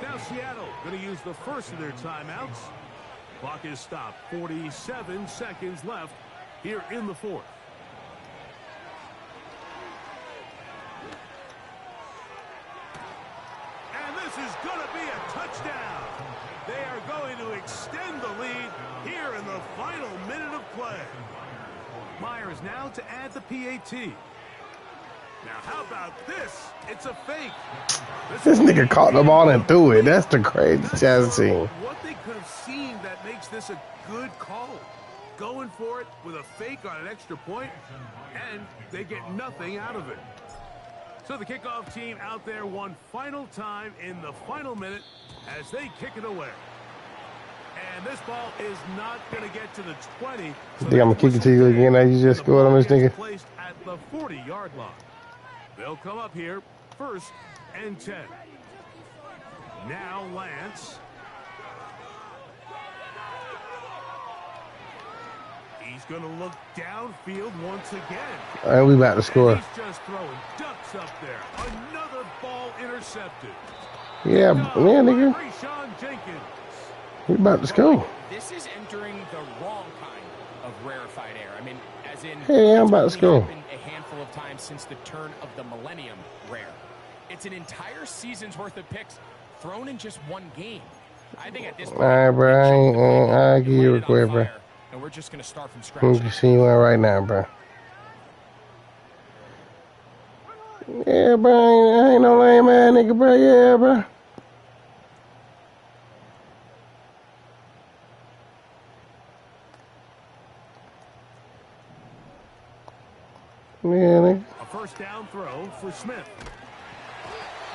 Now Seattle going to use the first of their timeouts. Clock is stopped. 47 seconds left here in the 4th. And this is going to be a touchdown. They are going to extend the lead here in the final minute of play. Myers now to add the PAT. Now, how about this? It's a fake. This nigga caught the ball and threw it. That's the craziest I've seen. What they could have seen that makes this a good call. Going for it with a fake on an extra point, and they get nothing out of it. So the kickoff team out there one final time in the final minute as they kick it away. And this ball is not going to get to the 20. So I'm going to kick it to you again. Now you just scored on this nigga. Placed at the 40-yard line. They'll come up here 1st and 10. Now Lance. He's going to look downfield once again. And we about to score. And he's just throwing ducks up there. Another ball intercepted. Yeah, man, nigga. Rayshawn Jenkins. We about to score. This is entering the wrong kind of rarefied air. I mean, as in, hey, I'm about to score. A handful of times since the turn of the millennium rare. It's an entire season's worth of picks thrown in just one game. I think at this point, all right, bro. I'll give you a quick, bro. And we're just going to start from scratch. I'm just seeing one right now, bro. Yeah, bro. I ain't no lame ass nigga, bro. Yeah, bro. Yeah, nigga. A 1st down throw for Smith.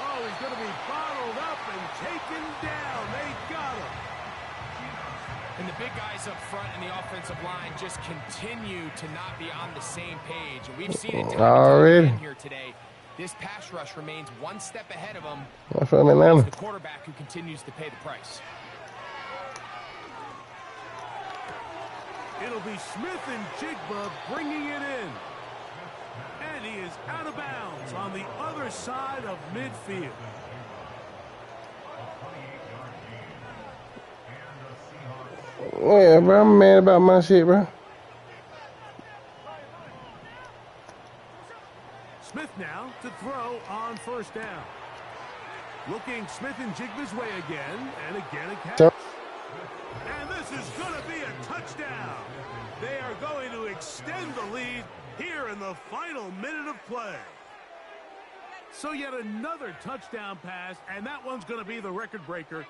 Oh, he's going to be bottled up and taken down. They got him. And the big guys up front in the offensive line just continue to not be on the same page. And we've seen it time again here today. This pass rush remains one step ahead of them. That's what I mean, it's the quarterback who continues to pay the price. It'll be Smith and Jigba bringing it in. And he is out of bounds on the other side of midfield. Yeah, bro, I'm mad about my shit, bro. Smith now to throw on 1st down. Looking Smith and Jigba's way again, and again a catch. And this is going to be a touchdown. They are going to extend the lead here in the final minute of play. So yet another touchdown pass, and that one's going to be the record breaker.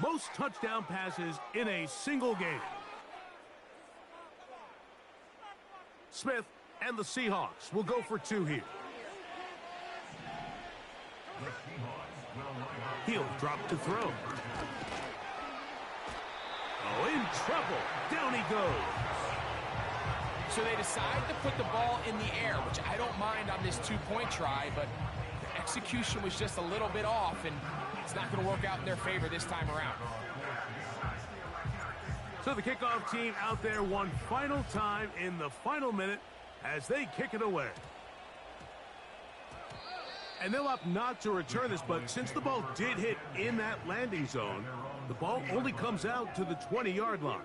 Most touchdown passes in a single game. Smith and the Seahawks will go for 2 here. He'll drop to throw. Oh, in trouble. Down he goes. So they decide to put the ball in the air, which I don't mind on this 2-point try, but the execution was just a little bit off, and it's not going to work out in their favor this time around. So the kickoff team out there one final time in the final minute as they kick it away. And they'll opt not to return this, but since the ball did hit in that landing zone, the ball only comes out to the 20-yard line.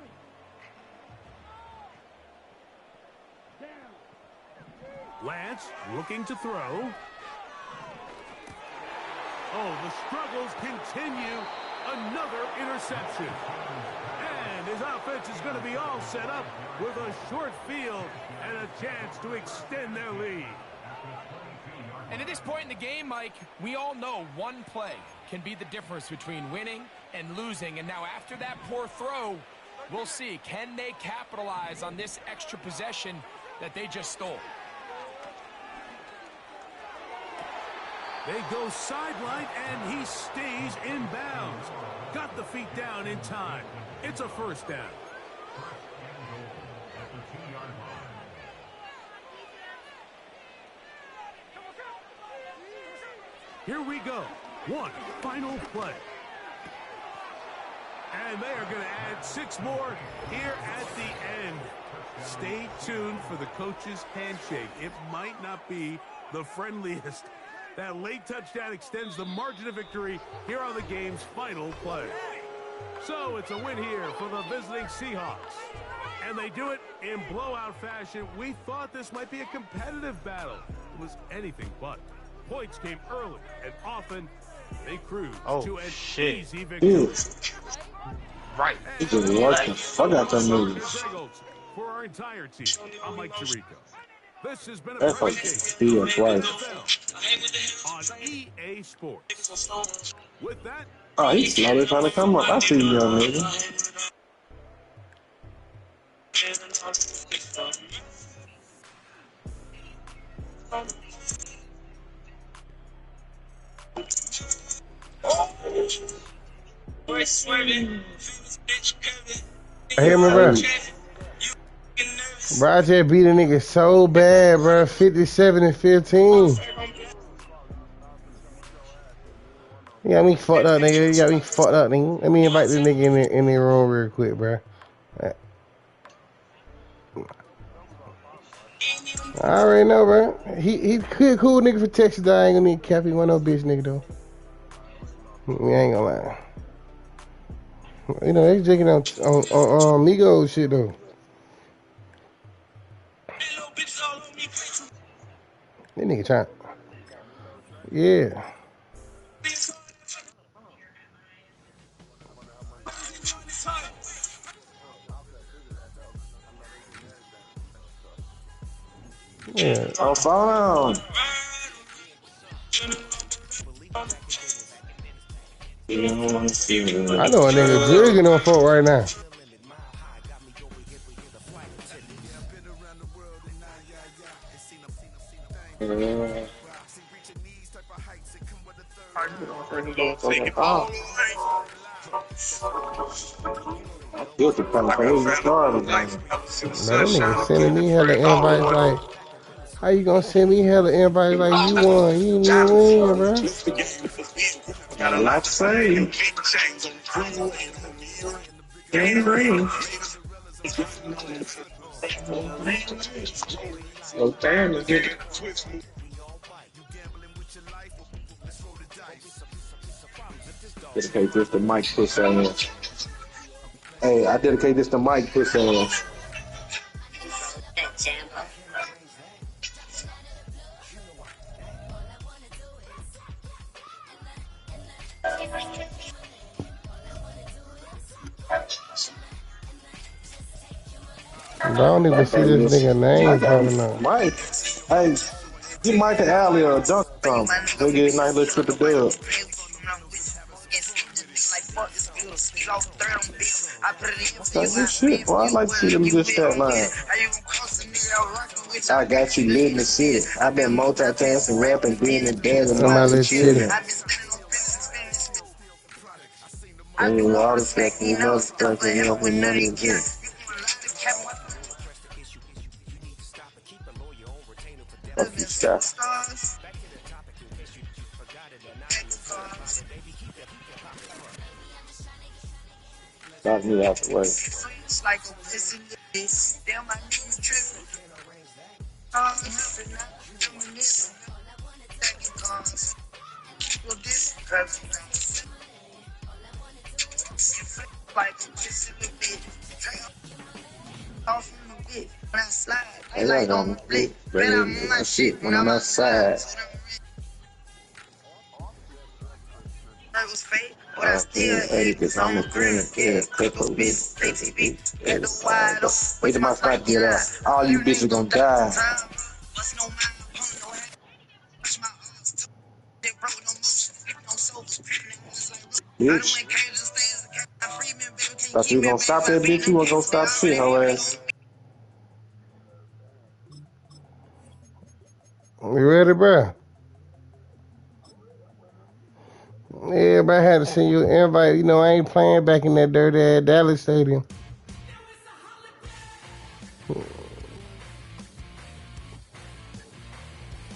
Lance looking to throw. Oh, the struggles continue. Another interception. And his offense is going to be all set up with a short field and a chance to extend their lead. And at this point in the game, Mike, we all know one play can be the difference between winning and losing. And now after that poor throw, we'll see, can they capitalize on this extra possession that they just stole? They go sideline, and he stays in bounds. Got the feet down in time. It's a first down. Here we go. One final play. And they are going to add 6 more here at the end. Stay tuned for the coach's handshake. It might not be the friendliest. That late touchdown extends the margin of victory here on the game's final play. So it's a win here for the visiting Seahawks. And they do it in blowout fashion. We thought this might be a competitive battle. It was anything but. Points came early and often. They cruised to an easy victory. Right. He just worked the fuck out that movie. For our entire team, I'm Mike Tirico. This has been a That's like Steve's wife. On EA Sports. With that, oh, he's slowly trying to come up. I see you, young nigga. Hey, me, bro. Bro, I just beat a nigga so bad, bro. 57-15. You got me fucked up, nigga. You got me fucked up, nigga. Let me invite this nigga in the room real quick, bro. I already know, bro. He cool nigga for Texas. I ain't gonna need cap. He one no bitch nigga though. I ain't gonna lie. You know they drinking on Migos shit though. That nigga trying. Yeah. Yeah. Oh, fall down. I know a nigga jigging on folk right now. Here's the kind of crazy started. Man, that nigga sending me hella invites like, how you gonna send me hella invites like you won? You didn't win, bro. Got a lot to say. Game green. So damn, let's get it. Dedicate this to Mike pussy ass. Hey, I dedicate this to Mike pussy ass. I don't even see this nigga name coming up. Mike, hey, get Mike and Allie a dunk from. We'll get a nice little trip to dub. That's good shit, boy. I like to see them just that line. I got you lit in the city. I've been multitasking, rapping, being in bed and my chilling. And all the stuff, you know, stuff, you know, with none of this. Fuck you, Scott. Got me out the way. Hey, I don't flip, ready to do my shit when I'm outside. I feel 80 cause I'm a green kid, clip a bit, ATV, get the wide up, wait till my spot get up, all you bitches gon' die. Bitch, thought you gonna stop that bitch, you wasn't gonna stop shit, hoe ass. You ready, bro? Everybody had to send you an invite. You know, I ain't playing back in that dirty ass Dallas stadium.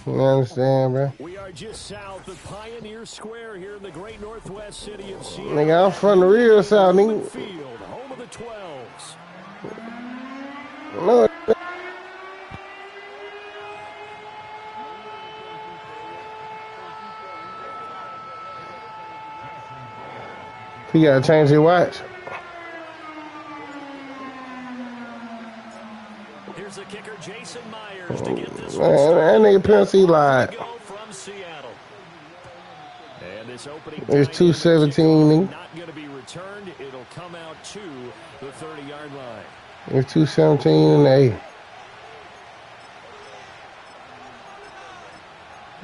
You understand, bro? We are just south of Pioneer Square here in the great northwest city of Seattle. Nigga, I'm from the real south, nigga. Field, home of the 12s. No. You gotta change your watch. Here's the kicker, Jason Myers, to get this Man, that nigga Pimp lied. from Seattle. And this opening It's 2:17, nigga. not going to be returned. It'll come out to the 30-yard line. It's 2:17 and 8.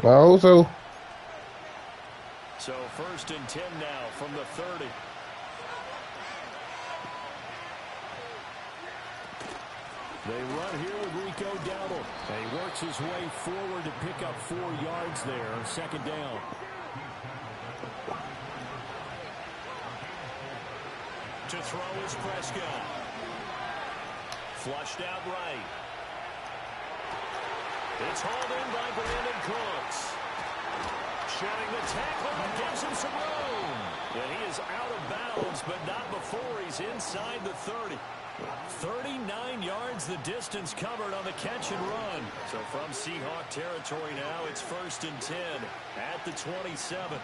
Also. So 1st and 10 now from the 30. They run here with Rico Dowdle. And he works his way forward to pick up 4 yards there. 2nd down. To throw is Prescott. Flushed out right. It's hauled in by Brandon Cooks. Shedding the tackle and gives him some room. And he is out of bounds, but not before he's inside the 30. 39 yards the distance covered on the catch and run. So from Seahawk territory now, it's 1st and 10 at the 27.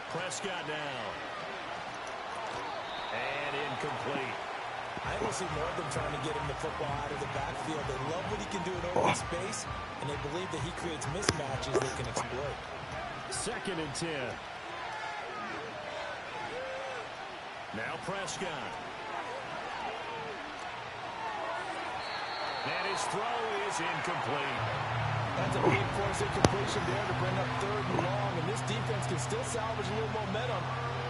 Prescott now. And incomplete. I will see more of them trying to get him the football out of the backfield. They love what he can do in open space, and they believe that he creates mismatches they can exploit. 2nd and 10. Now Prescott. And his throw is incomplete. That's a big force incompletion there to bring up 3rd and long, and this defense can still salvage a little momentum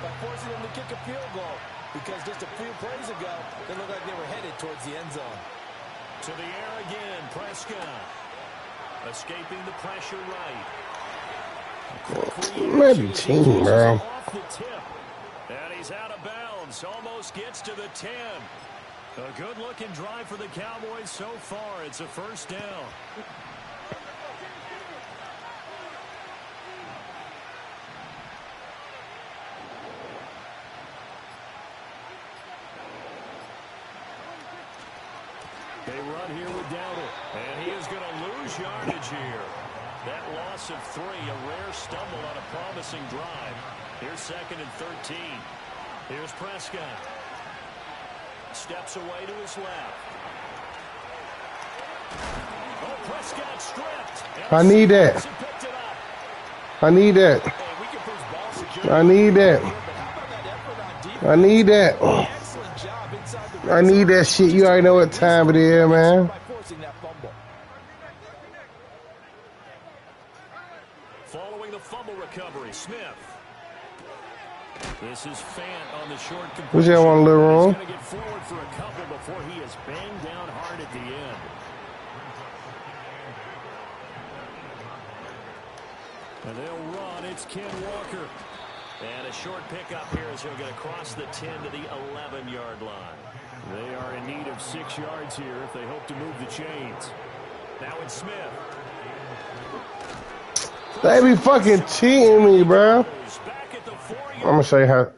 by forcing them to kick a field goal, because just a few plays ago, they looked like they were headed towards the end zone. To the air again, Prescott. Escaping the pressure right. Maybe team, bro. Off the tip. And he's out of bounds. Almost gets to the 10. A good-looking drive for the Cowboys so far. It's a 1st down. They run here with Dowdle. And he is going to lose yardage here. That loss of 3, a rare stumble on a promising drive. Here's 2nd and 13. Here's Prescott. Steps away to his left. Oh, Prescott stripped. I need that. I need that. I need that. I need that. I need that shit. You already know what time it is, man. Following the fumble recovery, Smith. This is Fant on the short completion. Who's that one little room? He's going to get forward for a couple before he is banged down hard at the end. And they'll run. It's Ken Walker. And a short pickup here as he'll get across the 10 to the 11-yard line. They are in need of 6 yards here if they hope to move the chains. Now it's Smith. They be fucking cheating me, bro. I'm gonna show you how.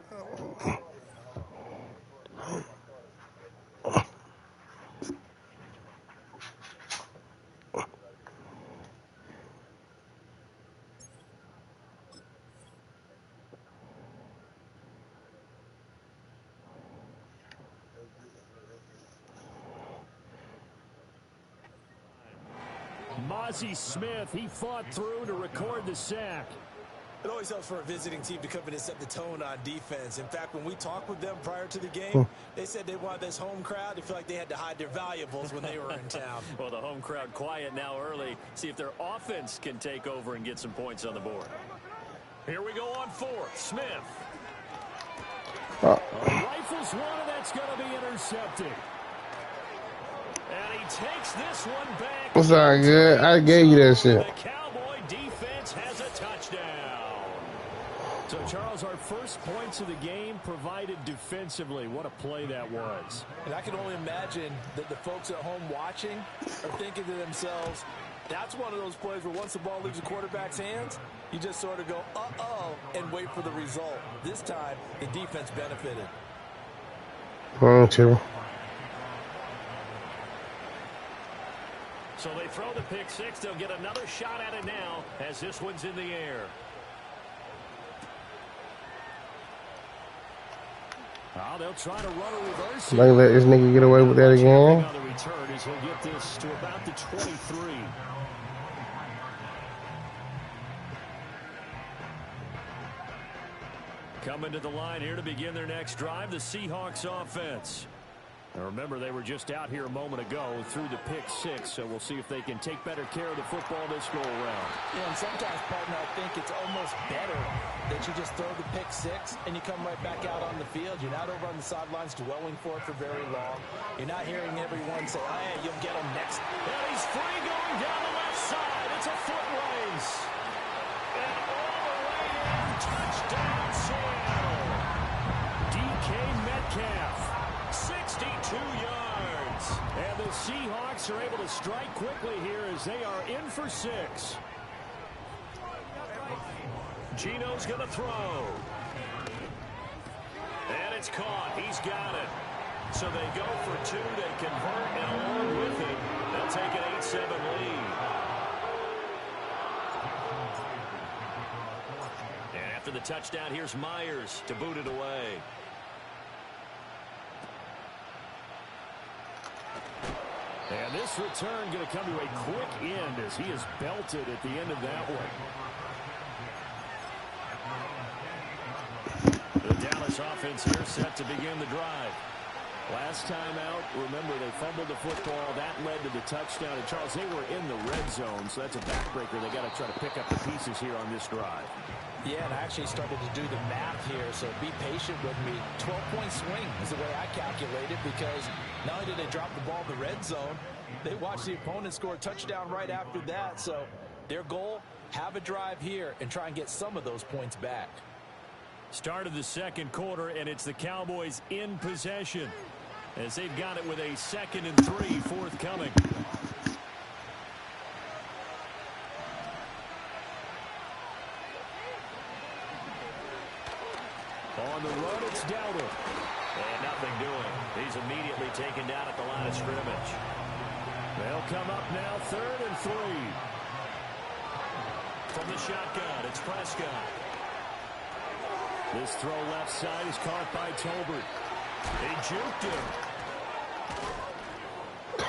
Mazi Smith, he fought through to record the sack. It always helps for a visiting team to come in and set the tone on defense. In fact, when we talked with them prior to the game, they said they wanted this home crowd to feel like they had to hide their valuables when they were in town. Well, the home crowd quiet now early. See if their offense can take over and get some points on the board. Here we go on fourth. Smith. Rifles one, and that's going to be intercepted. And he takes this one back. It's all good. I gave you that shit. The Cowboy defense has a touchdown. So, Charles, our first points of the game provided defensively. What a play that was. And I can only imagine that the folks at home watching are thinking to themselves, that's one of those plays where once the ball leaves the quarterback's hands, you just sort of go, uh-oh, and wait for the result. This time, the defense benefited. True. So they throw the pick six. They'll get another shot at it now as this one's in the air. Oh, they'll try to run a reverse. They let this nigga get away with that again. On the return is he'll get this to about the 23. Coming to the line here to begin their next drive, the Seahawks offense. Now remember, they were just out here a moment ago through the pick six, so we'll see if they can take better care of the football this go around. Yeah, and sometimes, partner, I think it's almost better that you just throw the pick six and you come right back out on the field. You're not over on the sidelines dwelling for it for very long. You're not hearing everyone say, oh, hey, you'll get him next. And he's free going down the left side. It's a foot race. And all the way in, touchdown Seattle. DK Metcalf. 62 yards. And the Seahawks are able to strike quickly here as they are in for six. Gino's going to throw. And it's caught. He's got it. So they go for two. They convert, and along with it, they'll take an 8-7 lead. And after the touchdown, here's Myers to boot it away. And this return going to come to a quick end as he is belted at the end of that one. The Dallas offense here set to begin the drive. Last time out, remember, they fumbled the football. That led to the touchdown. And, Charles, they were in the red zone, so that's a backbreaker. They got to try to pick up the pieces here on this drive. Yeah, and I actually started to do the math here, so be patient with me. 12-point swing is the way I calculate it, because not only did they drop the ball in the red zone, they watched the opponent score a touchdown right after that. So their goal, have a drive here and try and get some of those points back. Start of the second quarter, and it's the Cowboys in possession as they've got it with a 2nd and 3 forthcoming. On the run, it's Dowdle. And nothing doing. He's immediately taken down at the line of scrimmage. They'll come up now 3rd and 3. From the shotgun, it's Prescott. This throw left side is caught by Tolbert. They juked him.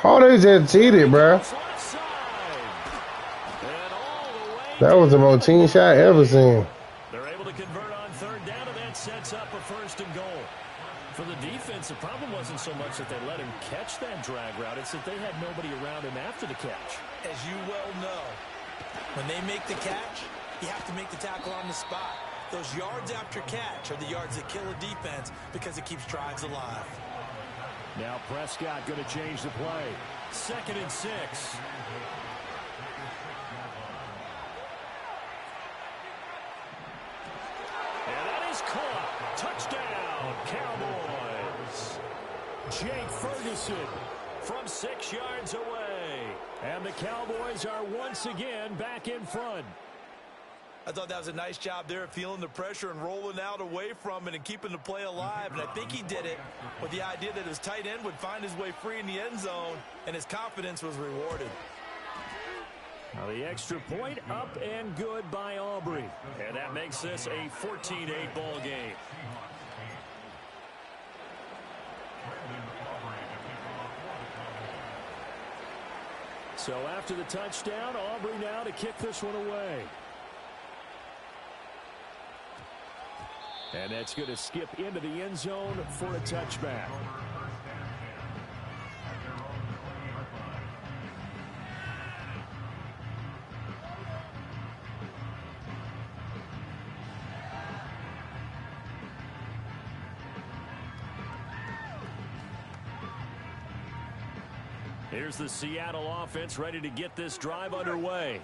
Oh, they just cheated, bro. That was the most team shot I ever seen. They're able to convert on 3rd down, and that sets up a 1st and goal. For the defense, the problem wasn't so much that they let him catch that drag route. It's that they had nobody around him after the catch. As you well know, when they make the catch, you have to make the tackle on the spot. Those yards after catch are the yards that kill a defense because it keeps drives alive. Now Prescott going to change the play. 2nd and 6. And that is caught. Touchdown, Cowboys. Jake Ferguson from 6 yards away. And the Cowboys are once again back in front. I thought that was a nice job there, feeling the pressure and rolling out away from it and keeping the play alive. And I think he did it with the idea that his tight end would find his way free in the end zone, and his confidence was rewarded. Now the extra point up and good by Aubrey. And that makes this a 14-8 ball game. So after the touchdown, Aubrey now to kick this one away. And that's going to skip into the end zone for a touchback. Here's the Seattle offense ready to get this drive underway.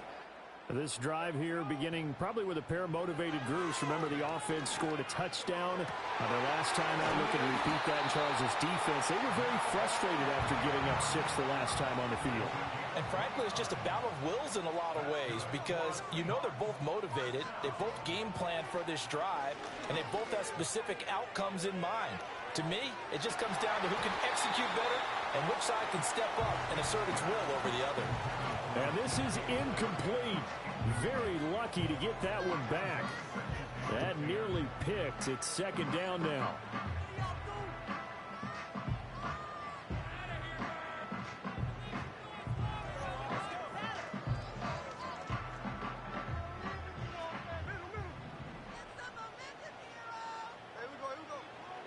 This drive here beginning probably with a pair of motivated groups. Remember, the offense scored a touchdown their last time out. Looking to repeat that in Charles' defense. They were very frustrated after giving up 6 the last time on the field. And frankly, it's just a battle of wills in a lot of ways because you know they're both motivated. They both game plan for this drive, and they both have specific outcomes in mind. To me, it just comes down to who can execute better and which side can step up and assert its will over the other. And this is incomplete. Very lucky to get that one back. That nearly picked. It's second down now.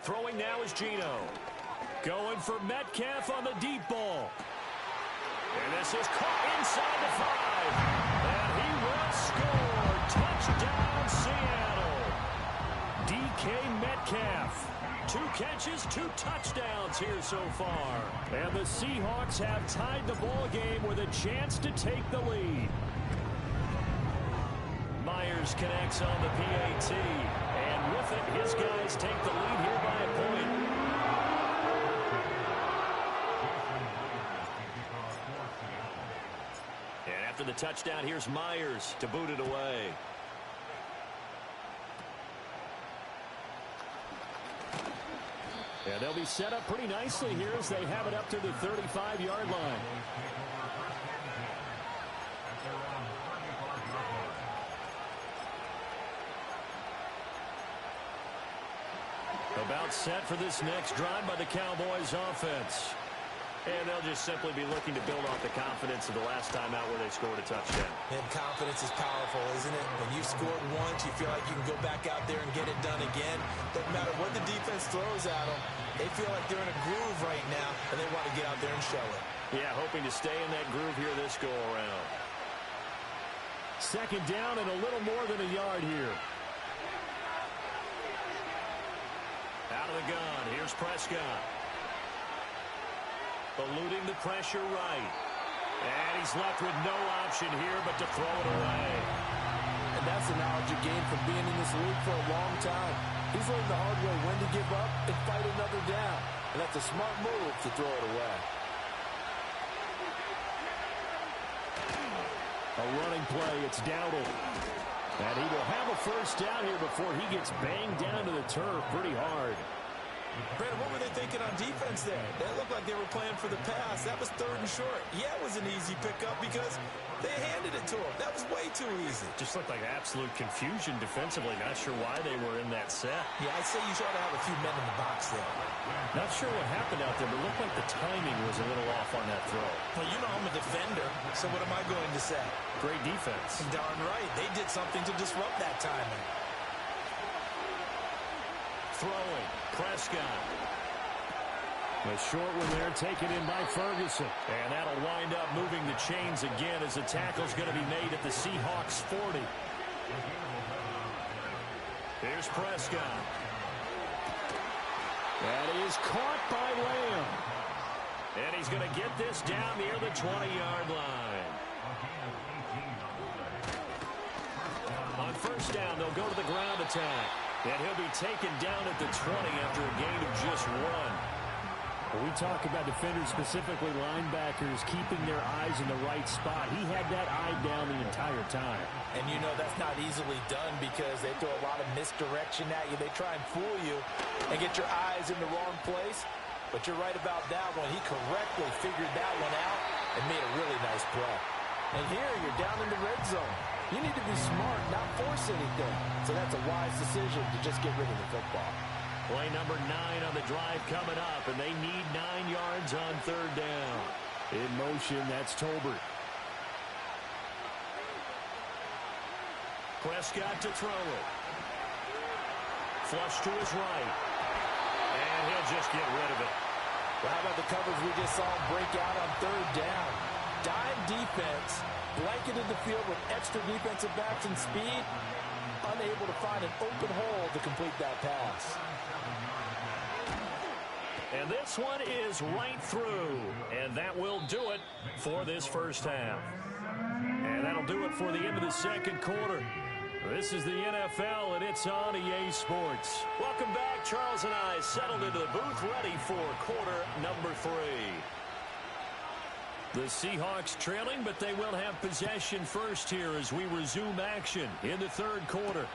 Throwing now is Geno. Going for Metcalf on the deep ball. And this is caught inside the 5. And he will score. Touchdown, Seattle. DK Metcalf. 2 catches, 2 touchdowns here so far. And the Seahawks have tied the ball game with a chance to take the lead. Myers connects on the PAT. And with it, his guys take the lead here by a point. And after the touchdown, here's Myers to boot it away. And they'll be set up pretty nicely here as they have it up to the 35-yard line. About set for this next drive by the Cowboys offense. And they'll just simply be looking to build off the confidence of the last time out where they scored a touchdown. And confidence is powerful, isn't it? When you've scored once, you feel like you can go back out there and get it done again. Doesn't matter what the defense throws at them. They feel like they're in a groove right now, and they want to get out there and show it. Yeah, hoping to stay in that groove here this go-around. Second down and a little more than a yard here. Out of the gun, here's Prescott. Eluding the pressure right. And he's left with no option here but to throw it away. And that's the knowledge you gain from being in this league for a long time. He's learned the hard way when to give up and fight another down. And that's a smart move to throw it away. A running play, it's Dowdle. And he will have a first down here before he gets banged down to the turf pretty hard. Brandon, what were they thinking on defense there? That looked like they were playing for the pass. That was 3rd and short. Yeah, it was an easy pickup because they handed it to him. That was way too easy. Just looked like absolute confusion defensively. Not sure why they were in that set. Yeah, I'd say you ought to have a few men in the box there. Not sure what happened out there, but it looked like the timing was a little off on that throw. Well, you know I'm a defender, so what am I going to say? Great defense. Darn right. They did something to disrupt that timing. Throwing, Prescott. A short one there taken in by Ferguson. And that'll wind up moving the chains again as the tackle's going to be made at the Seahawks 40. Here's Prescott. That is caught by Lamb. And he's going to get this down near the 20-yard line. On first down, they'll go to the ground attack. And he'll be taken down at the 20 after a gain of just 1. When we talk about defenders, specifically linebackers, keeping their eyes in the right spot, he had that eye down the entire time. And you know that's not easily done because they throw a lot of misdirection at you. They try and fool you and get your eyes in the wrong place. But you're right about that one. He correctly figured that one out and made a really nice play. And here you're down in the red zone. You need to be smart, not force anything. So that's a wise decision to just get rid of the football. Play number 9 on the drive coming up, and they need 9 yards on 3rd down. In motion, that's Tolbert. Prescott to throw it. Flush to his right. And he'll just get rid of it. Well, how about the coverage we just saw him break out on third down? Dime defense, blanketed the field with extra defensive backs and speed, unable to find an open hole to complete that pass. And this one is right through. And that will do it for this first half. And that'll do it for the end of the second quarter. This is the NFL, and it's on EA Sports. Welcome back. Charles and I settled into the booth, ready for quarter number 3. The Seahawks trailing, but they will have possession first here as we resume action in the third quarter.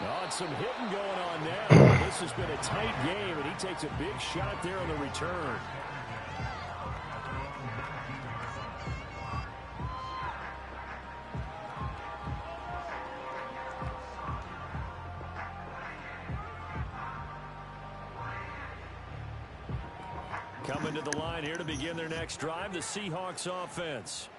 Oh, and some hitting going on now. This has been a tight game, and he takes a big shot there on the return. Coming to the line here to begin their next drive, the Seahawks offense.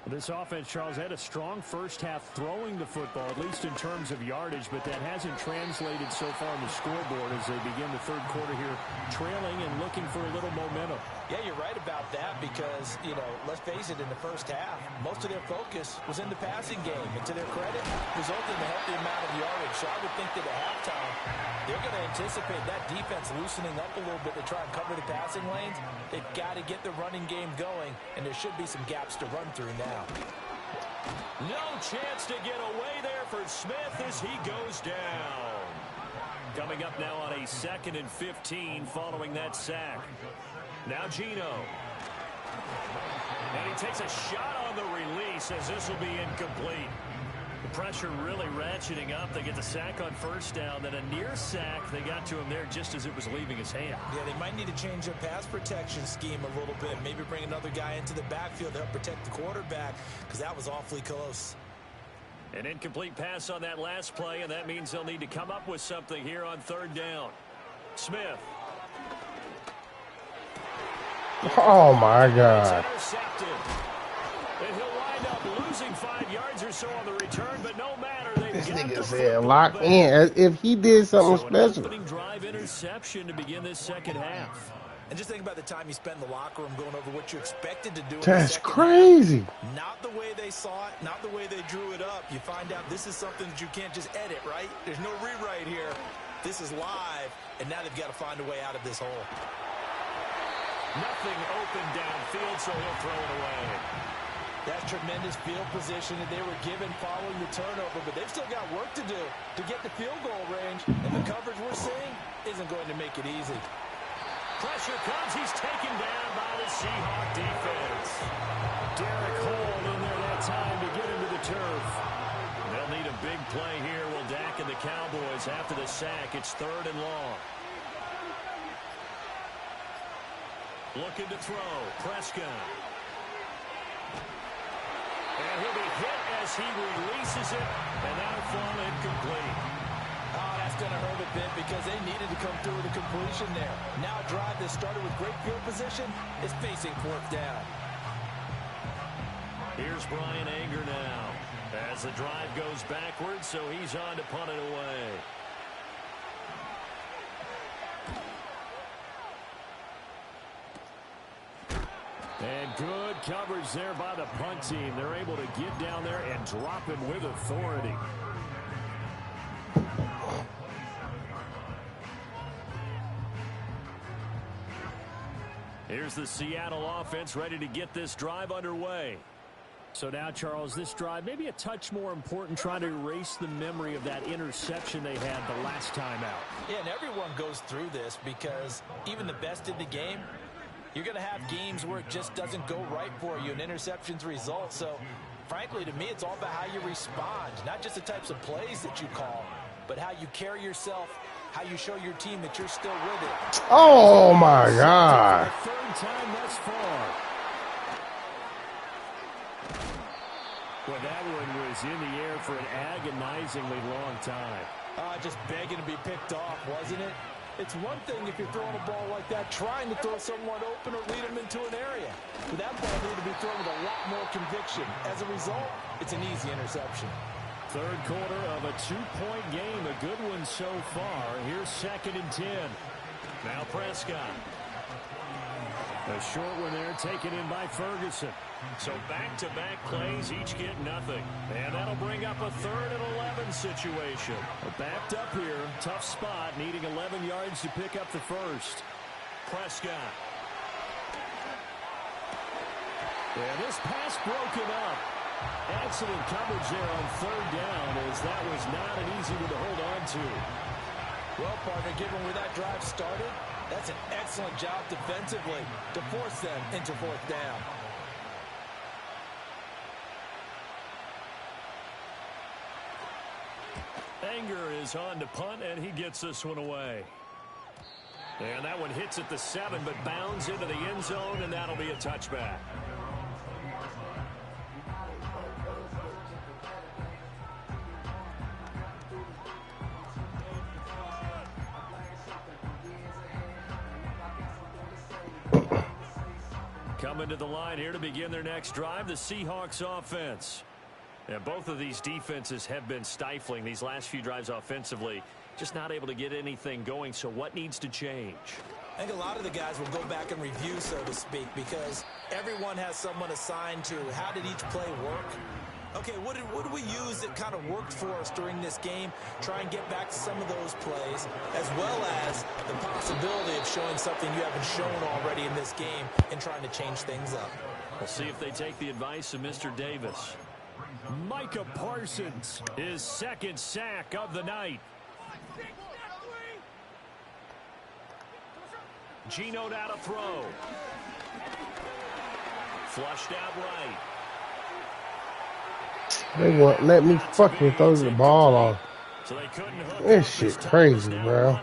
This offense, Charles, had a strong first half throwing the football, at least in terms of yardage, but that hasn't translated so far on the scoreboard as they begin the third quarter here, trailing and looking for a little momentum. Yeah, you're right about that because, you know, let's face it, in the first half, most of their focus was in the passing game. And to their credit, resulted in a healthy amount of yardage. So I would think that at halftime, they're going to anticipate that defense loosening up a little bit to try and cover the passing lanes. They've got to get the running game going, and there should be some gaps to run through now. No chance to get away there for Smith as he goes down. Coming up now on a 2nd and 15 following that sack. Now Geno. And he takes a shot on the release as this will be incomplete. The pressure really ratcheting up. They get the sack on first down. Then a near sack. They got to him there just as it was leaving his hand. Yeah, they might need to change their pass protection scheme a little bit. Maybe bring another guy into the backfield to help protect the quarterback because that was awfully close. An incomplete pass on that last play, and that means they'll need to come up with something here on third down. Smith. Oh, my God. Intercepted. And he'll wind up losing 5 yards or so on the return, but no matter. This nigga said lock in as if he did something special. Opening drive interception to begin this second half. And just think about the time you spent in the locker room going over what you expected to do. That's crazy. Not the way they saw it, not the way they drew it up. You find out this is something that you can't just edit, right? There's no rewrite here. This is live, and now they've got to find a way out of this hole. Nothing open downfield, so he'll throw it away. That's tremendous field position that they were given following the turnover, but they've still got work to do to get the field goal range, and the coverage we're seeing isn't going to make it easy. Pressure comes. He's taken down by the Seahawk defense. Derek Hall in there that time to get into the turf. They'll need a big play here. Will Dak and the Cowboys after the sack. It's 3rd and long. Looking to throw. Prescott. And he'll be hit as he releases it, and that'll fall incomplete. Oh, that's going to hurt a bit because they needed to come through with a completion there. Now a drive that started with great field position is facing 4th down. Here's Brian Anger now as the drive goes backwards, so he's on to punt it away. And good coverage there by the punt team. They're able to get down there and drop him with authority. Here's the Seattle offense ready to get this drive underway. So now, Charles, this drive maybe a touch more important, trying to erase the memory of that interception they had the last time out. Yeah, and everyone goes through this because even the best in the game, you're going to have games where it just doesn't go right for you, and interceptions result. So, frankly, to me, it's all about how you respond, not just the types of plays that you call, but how you carry yourself, how you show your team that you're still with it. Oh, my God. Third time thus far. Well, that one was in the air for an agonizingly long time. Just begging to be picked off, wasn't it? It's one thing if you're throwing a ball like that, trying to throw someone open or lead them into an area. But that ball needed to be thrown with a lot more conviction. As a result, it's an easy interception. Third quarter of a 2-point game. A good one so far. Here's 2nd and 10. Now Prescott. A short one there taken in by Ferguson. So back-to-back plays, each get nothing. And that'll bring up a 3rd and 11 situation. Backed up here, tough spot, needing 11 yards to pick up the first. Prescott. And this pass broken up. Excellent coverage there on 3rd down, as that was not an easy one to hold on to. Well, partner, given where that drive started, that's an excellent job defensively to force them into 4th down. Anger is on to punt, and he gets this one away. And that one hits at the 7, but bounds into the end zone, and that'll be a touchback. Coming to the line here to begin their next drive, the Seahawks offense. And both of these defenses have been stifling these last few drives offensively. Just not able to get anything going, so what needs to change? I think a lot of the guys will go back and review, so to speak, because everyone has someone assigned to how did each play work. Okay, what did we use that kind of worked for us during this game? Try and get back to some of those plays, as well as the possibility of showing something you haven't shown already in this game and trying to change things up. We'll see if they take the advice of Mr. Davis. Micah Parsons, his 2nd sack of the night. Geno down to throw. Flushed out right. They won't let me fucking throw the ball off. So they couldn't hook This shit crazy, bro.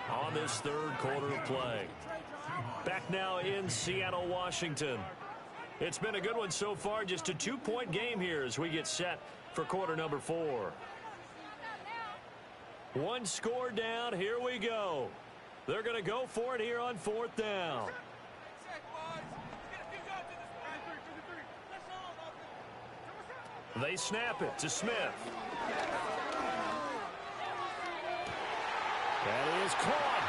On this 3rd quarter of play. Back now in Seattle, Washington. It's been a good one so far. Just a 2-point game here as we get set for quarter number 4. One score down. Here we go. They're going to go for it here on 4th down. They snap it to Smith. And he is caught.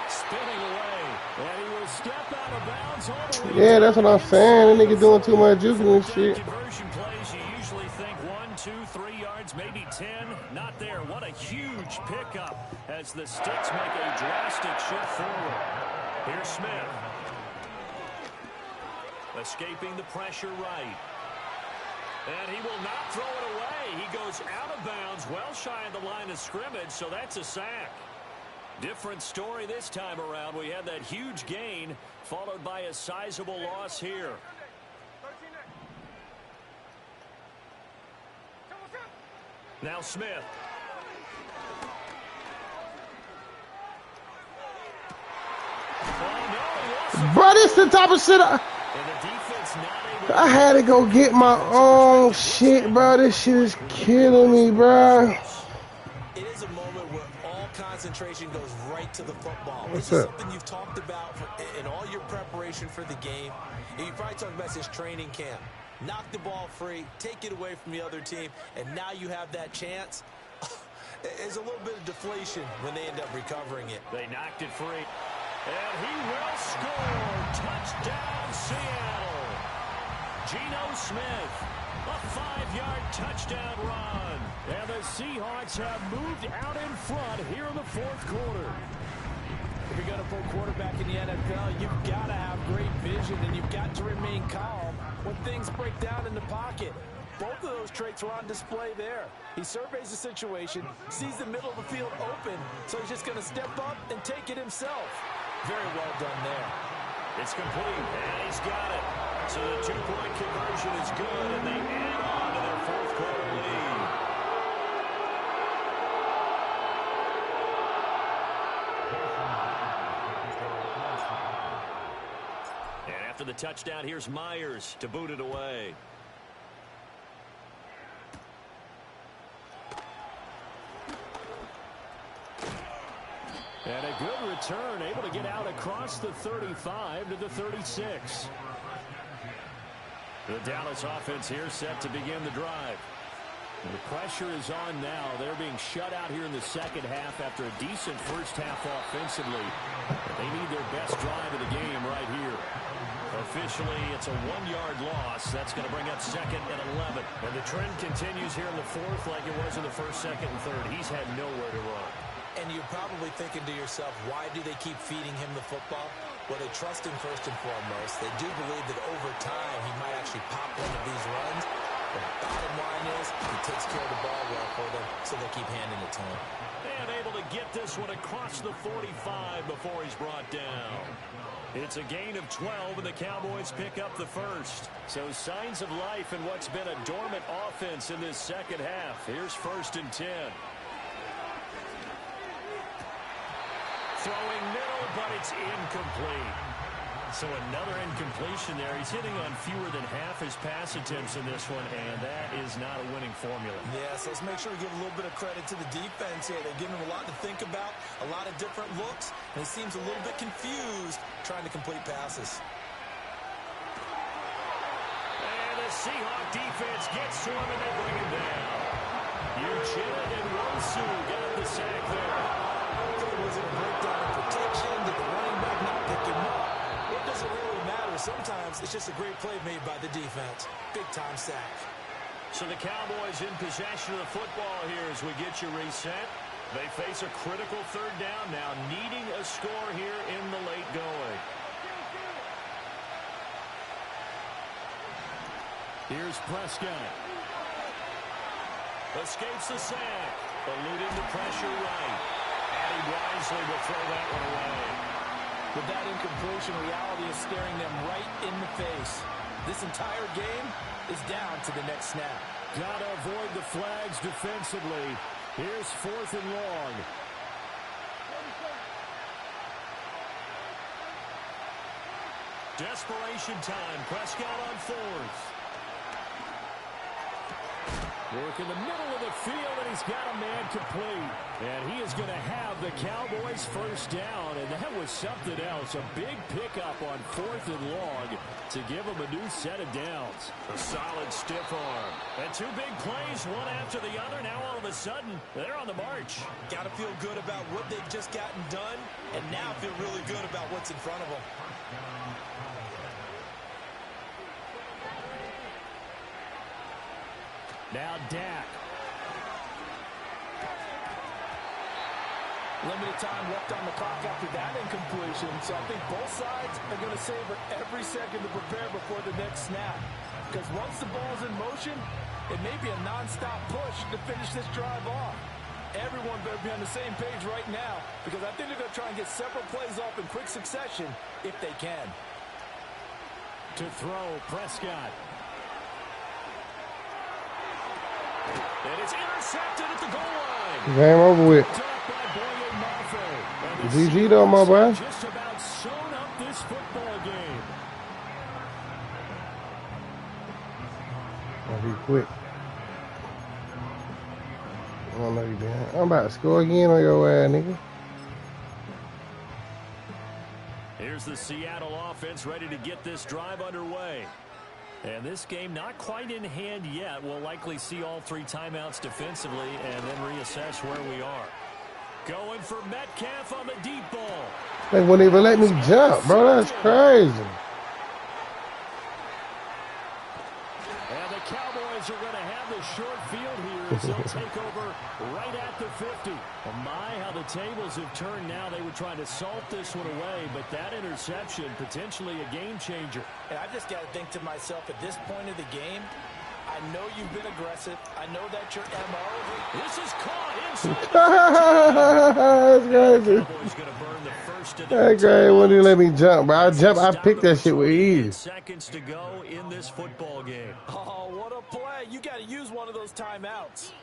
Spinning away. And he will step out of bounds all the way. Yeah, that's what I'm saying. That nigga doing too much juking and shit. Conversion plays, you usually think 1, 2, 3 yards, maybe 10. Not there. What a huge pickup as the Sticks make a drastic shift forward. Here's Smith. Escaping the pressure right. And he will not throw it away. He goes out of bounds, well shy of the line of scrimmage, so that's a sack. Different story this time around. We had that huge gain, followed by a sizable loss here. Now Smith. Bro, this the type of shit I had to go get my own shit, bro. This shit is killing me, bro. It is a moment where all concentration goes right to the football. What's this is up? something you've talked about in all your preparation for the game. You probably talked about this training camp. Knock the ball free, take it away from the other team, and now you have that chance. There's a little bit of deflation when they end up recovering it. They knocked it free. And he will score. Touchdown, Seattle. Geno Smith, a 5-yard touchdown run. And the Seahawks have moved out in front here in the 4th quarter. If you're going to put quarterback in the NFL, you've got to have great vision, and you've got to remain calm when things break down in the pocket. Both of those traits were on display there. He surveys the situation, sees the middle of the field open, so he's just going to step up and take it himself. Very well done there. It's complete, and he's got it. So the 2-point conversion is good, and they add on to their 4th quarter lead. And after the touchdown, here's Myers to boot it away. And a good return, able to get out across the 35 to the 36. The Dallas offense here set to begin the drive. The pressure is on now. They're being shut out here in the second half after a decent first half offensively. They need their best drive of the game right here. Officially, it's a 1-yard loss. That's going to bring up second and 11. And the trend continues here in the fourth like it was in the first, second, and third. He's had nowhere to run. And you're probably thinking to yourself, why do they keep feeding him the football? Well, they trust him first and foremost. They do believe that over time he might actually pop one of these runs. But the bottom line is he takes care of the ball well for them, so they'll keep handing it to him. And able to get this one across the 45 before he's brought down. It's a gain of 12, and the Cowboys pick up the first. So signs of life in what's been a dormant offense in this second half. Here's 1st and 10. Throwing middle, but it's incomplete. So another incompletion there. He's hitting on fewer than half his pass attempts in this one, and that is not a winning formula. Yes, let's make sure we give a little bit of credit to the defense here. They're giving him a lot to think about, a lot of different looks, and he seems a little bit confused trying to complete passes. And the Seahawk defense gets to him, and they bring him down. Uchenna and Wosu got the sack there. Was it a breakdown in protection? Did the running back not pick him up? It doesn't really matter. Sometimes it's just a great play made by the defense. Big-time sack. So the Cowboys in possession of the football here as we get you reset. They face a critical third down now, needing a score here in the late going. Here's Prescott. Escapes the sack. Eluding the pressure right. And he wisely will throw that one away. With that incompletion, reality is staring them right in the face. This entire game is down to the next snap. Gotta avoid the flags defensively. Here's 4th and long. Desperation time. Prescott on 4th. Work in the middle of the field, and he's got a man complete. And he is going to have the Cowboys first down, and that was something else. A big pickup on 4th and long to give him a new set of downs. A solid stiff arm. And 2 big plays, one after the other. Now all of a sudden, they're on the march. Got to feel good about what they've just gotten done, and now feel really good about what's in front of them. Now Dak. Limited time left on the clock after that incompletion, so I think both sides are going to savor every second to prepare before the next snap. Because once the ball's in motion, it may be a non-stop push to finish this drive off. Everyone better be on the same page right now, because I think they're going to try and get several plays off in quick succession if they can. To throw, Prescott. And it's intercepted at the goal line. Game over with. GG though, my boy. Just about sewn up this football game. I'll be quick. I don't know you did. I'm about to score again on your ass, nigga. Here's the Seattle offense ready to get this drive underway. And this game not quite in hand yet. We'll likely see all 3 timeouts defensively and then reassess where we are. Going for Metcalf on the deep ball. They wouldn't even let me jump, bro. That's crazy. And the Cowboys are going to have the short field here as they'll take over right at the 50. Oh my, how the tables have turned now. They were trying to salt this one away, but that interception, potentially a game changer. And I just got to think to myself, at this point of the game, I know you've been aggressive. I know that your MO. This is caught inside. That's crazy. That's crazy. Wouldn't you let me jump, bro? I picked that shit with ease. Seconds to go in this football game. Oh, what a play. You got to use one of those timeouts.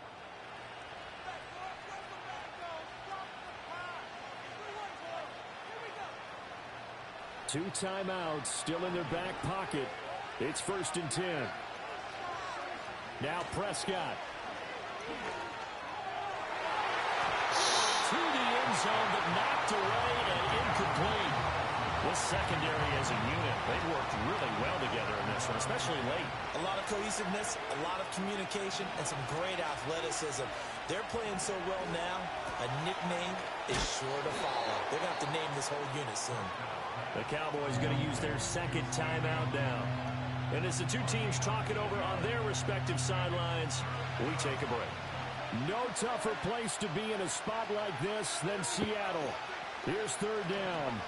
Two timeouts still in their back pocket. It's 1st and 10. Now Prescott. To the end zone, but knocked away and incomplete. This secondary as a unit, they've worked really well together in this one, especially late. A lot of cohesiveness, a lot of communication, and some great athleticism. They're playing so well now, a nickname is sure to follow. They're going to have to name this whole unit soon. The Cowboys going to use their second timeout now. And as the two teams talk it over on their respective sidelines, we take a break. No tougher place to be in a spot like this than Seattle. Here's third down.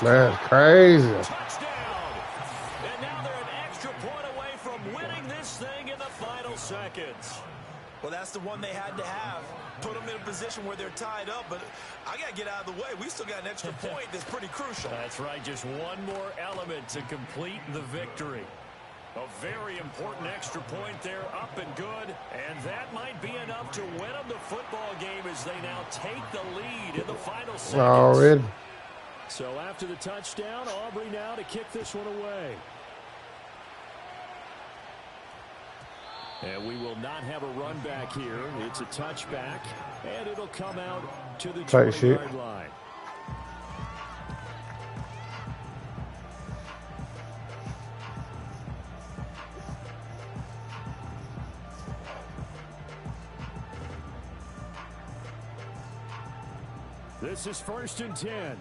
That's crazy. Touchdown. And now they're an extra point away from winning this thing in the final seconds. Well, that's the one they had to have. Put them in a position where they're tied up, but I got to get out of the way. We still got an extra point that's pretty crucial. That's right. Just one more element to complete the victory. A very important extra point there, up and good. And that might be enough to win them the football game as they now take the lead in the final seconds. Already. So after the touchdown, Aubrey now to kick this one away. And we will not have a run back here. It's a touchback, and it'll come out to the 20-yard line. This is 1st and 10.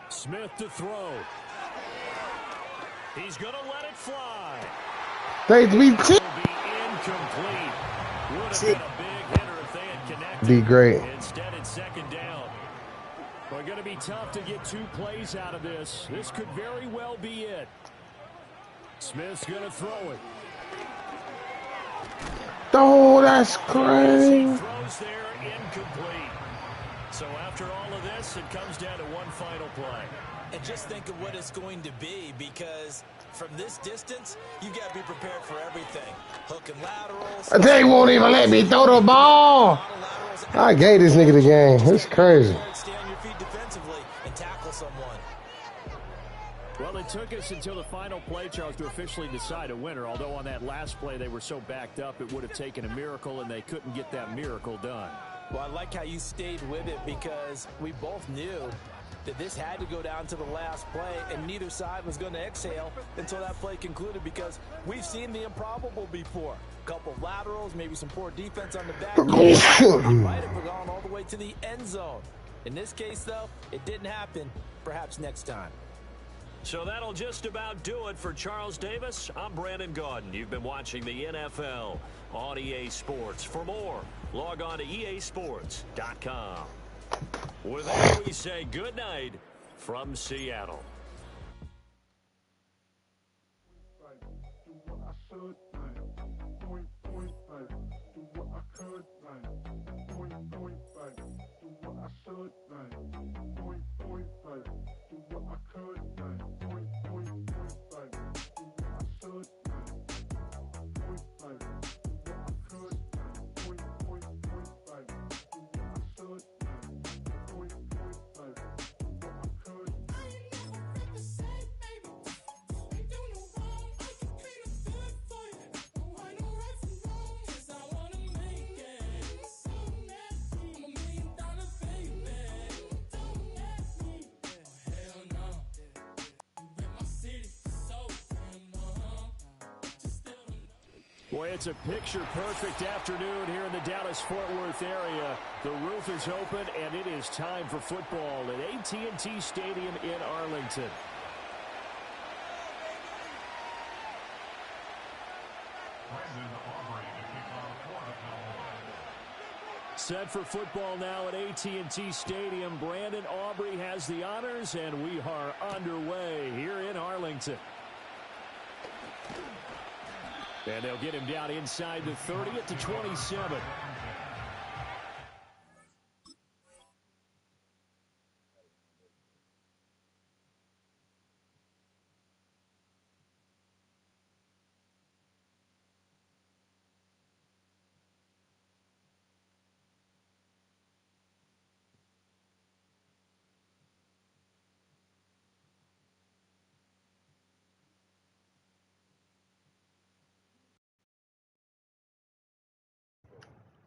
Smith to throw. He's going to let it fly. They be incomplete. Would have been a big hitter if they had connected. Be great. Instead, it's second down. We're going to be tough to get 2 plays out of this. This could very well be it. Smith's going to throw it. Oh, that's crazy. He throws there, incomplete. So after all of this, it comes down to one final play. And just think of what it's going to be, because from this distance, you've got to be prepared for everything. Hook and laterals. They won't even let me throw the ball. I gave this nigga the game. It's crazy. Stay on your feet defensively and tackle someone. Well, it took us until the final play, Charles, to officially decide a winner. Although on that last play, they were so backed up, it would have taken a miracle, and they couldn't get that miracle done. Well, I like how you stayed with it, because we both knew that this had to go down to the last play, and neither side was going to exhale until that play concluded, because we've seen the improbable before. A couple of laterals, maybe some poor defense on the back. Might have gone all the way to the end zone. In this case, though, it didn't happen. Perhaps next time. So that'll just about do it for Charles Davis. I'm Brandon Gaudin. You've been watching the NFL on EA Sports. For more, log on to easports.com. With that, we say good night from Seattle. Boy, it's a picture-perfect afternoon here in the Dallas-Fort Worth area. The roof is open, and it is time for football at AT&T Stadium in Arlington. Set for football now at AT&T Stadium. Brandon Aubrey has the honors, and we are underway here in Arlington. And they'll get him down inside the 30 at the 27.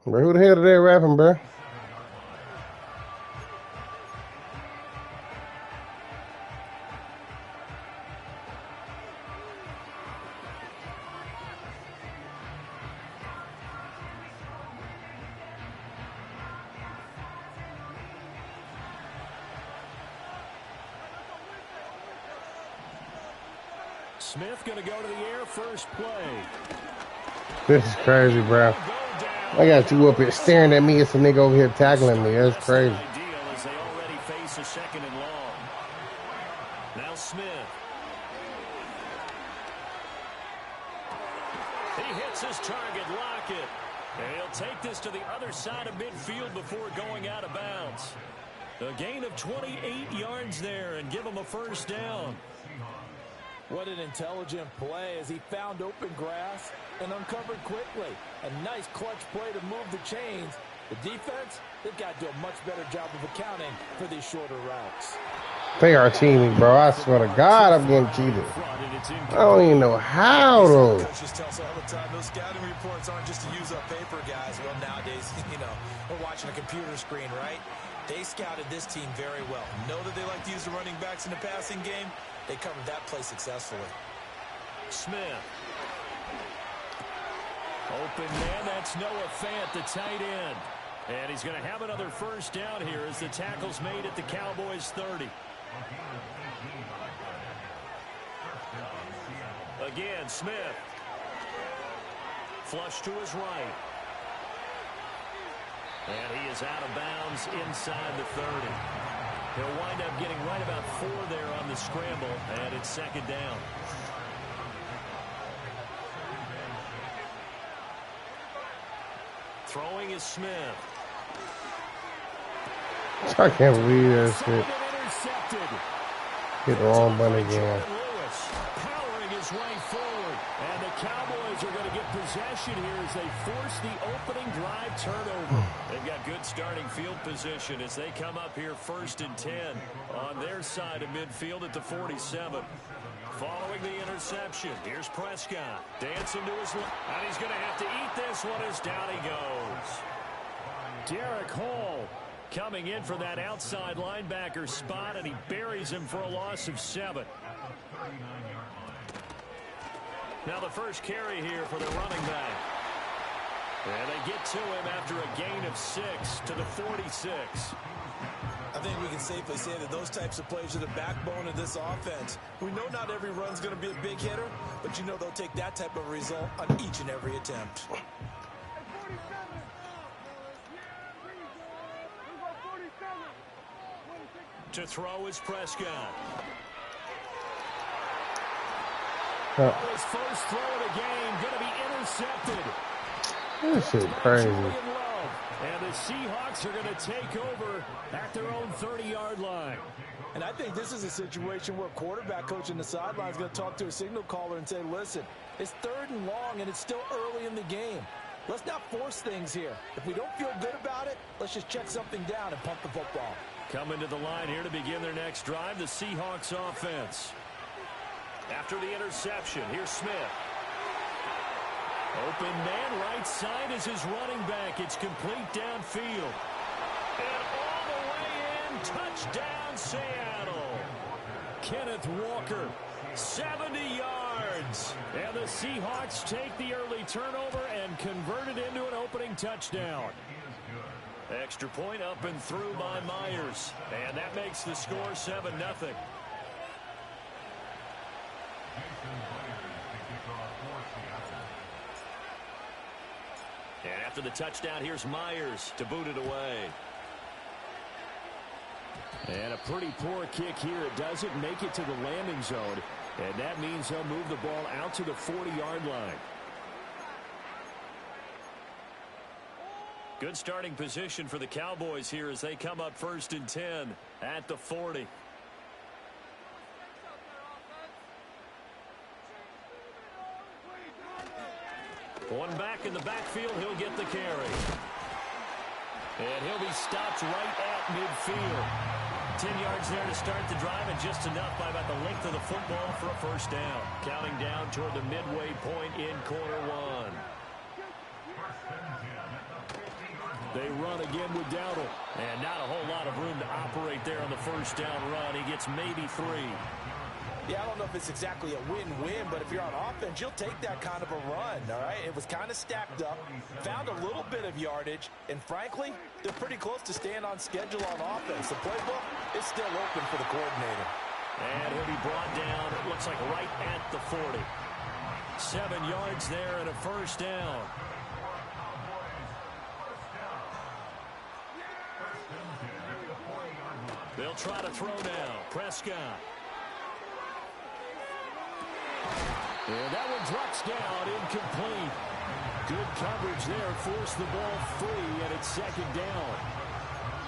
Bro, who the hell are they rapping, bro? Smith going to go to the air first play. This is crazy, bro. I got you up here staring at me. It's a nigga over here tackling me. That's crazy. As they already face a second and long. Now Smith. He hits his target, Lockett. And he'll take this to the other side of midfield before going out of bounds. A gain of 28 yards there and give him a first down. What an intelligent play as he found open grass and uncovered quickly. A nice clutch play to move the chains. The defense, they've got to do a much better job of accounting for these shorter routes. They are teaming, bro. I swear to God, I'm getting cheated. I don't even know how, though. Coaches tell us all the time, those scouting reports aren't just to use up paper, guys. Well, nowadays, we're watching a computer screen, right? They scouted this team very well. Know that they like to use the running backs in the passing game. They covered that play successfully. Smith. Open man, that's Noah Fant, the tight end. And he's going to have another first down here as the tackle's made at the Cowboys' 30. Again, Smith. Flush to his right. And he is out of bounds inside the 30. He'll wind up getting right about 4 there on the scramble, and it's second down. Throwing is Smith. I can't believe that shit. Hit the wrong button again. Powering his way forward, and the Cowboys are going to get possession here as they force the opening drive turnover. They've got good starting field position as they come up here 1st and 10 on their side of midfield at the 47. Following the interception, here's Prescott dancing to his left, and he's going to have to eat this one as down he goes. Derek Hall coming in for that outside linebacker spot, and he buries him for a loss of 7. Now the first carry here for the running back. And they get to him after a gain of 6 to the 46. I think we can safely say that those types of plays are the backbone of this offense. We know not every run's going to be a big hitter, but they'll take that type of result on each and every attempt. To throw is Prescott. His first throw of the game going to be intercepted. This shit crazy. And the Seahawks are going to take over at their own 30-yard line. And I think this is a situation where quarterback coach in the sideline is going to talk to a signal caller and say, listen, it's 3rd and long and it's still early in the game. Let's not force things here. If we don't feel good about it, let's just check something down and pump the football. Coming to the line here to begin their next drive, the Seahawks offense. After the interception, here's Smith. Open man, right side is his running back. It's complete downfield. And all the way in, touchdown Seattle. Kenneth Walker, 70 yards. And the Seahawks take the early turnover and convert it into an opening touchdown. Extra point up and through by Myers. And that makes the score 7-0. And after the touchdown, here's Myers to boot it away. And a pretty poor kick here. It doesn't make it to the landing zone. And that means they'll move the ball out to the 40-yard line. Good starting position for the Cowboys here as they come up 1st and 10 at the 40. One back in the backfield, he'll get the carry. And he'll be stopped right at midfield. 10 yards there to start the drive, and just enough by about the length of the football for a first down. Counting down toward the midway point in quarter 1. They run again with Dowdle. And not a whole lot of room to operate there on the first down run. He gets maybe 3. Yeah, I don't know if it's exactly a win-win, but if you're on offense, you'll take that kind of a run, all right? It was kind of stacked up, found a little bit of yardage, and frankly, they're pretty close to staying on schedule on offense. The playbook is still open for the coordinator. And he'll be brought down, it looks like right at the 40. 7 yards there and a first down. They'll try to throw now. Prescott. And that one drops down, incomplete. Good coverage there, forced the ball free, and it's second down.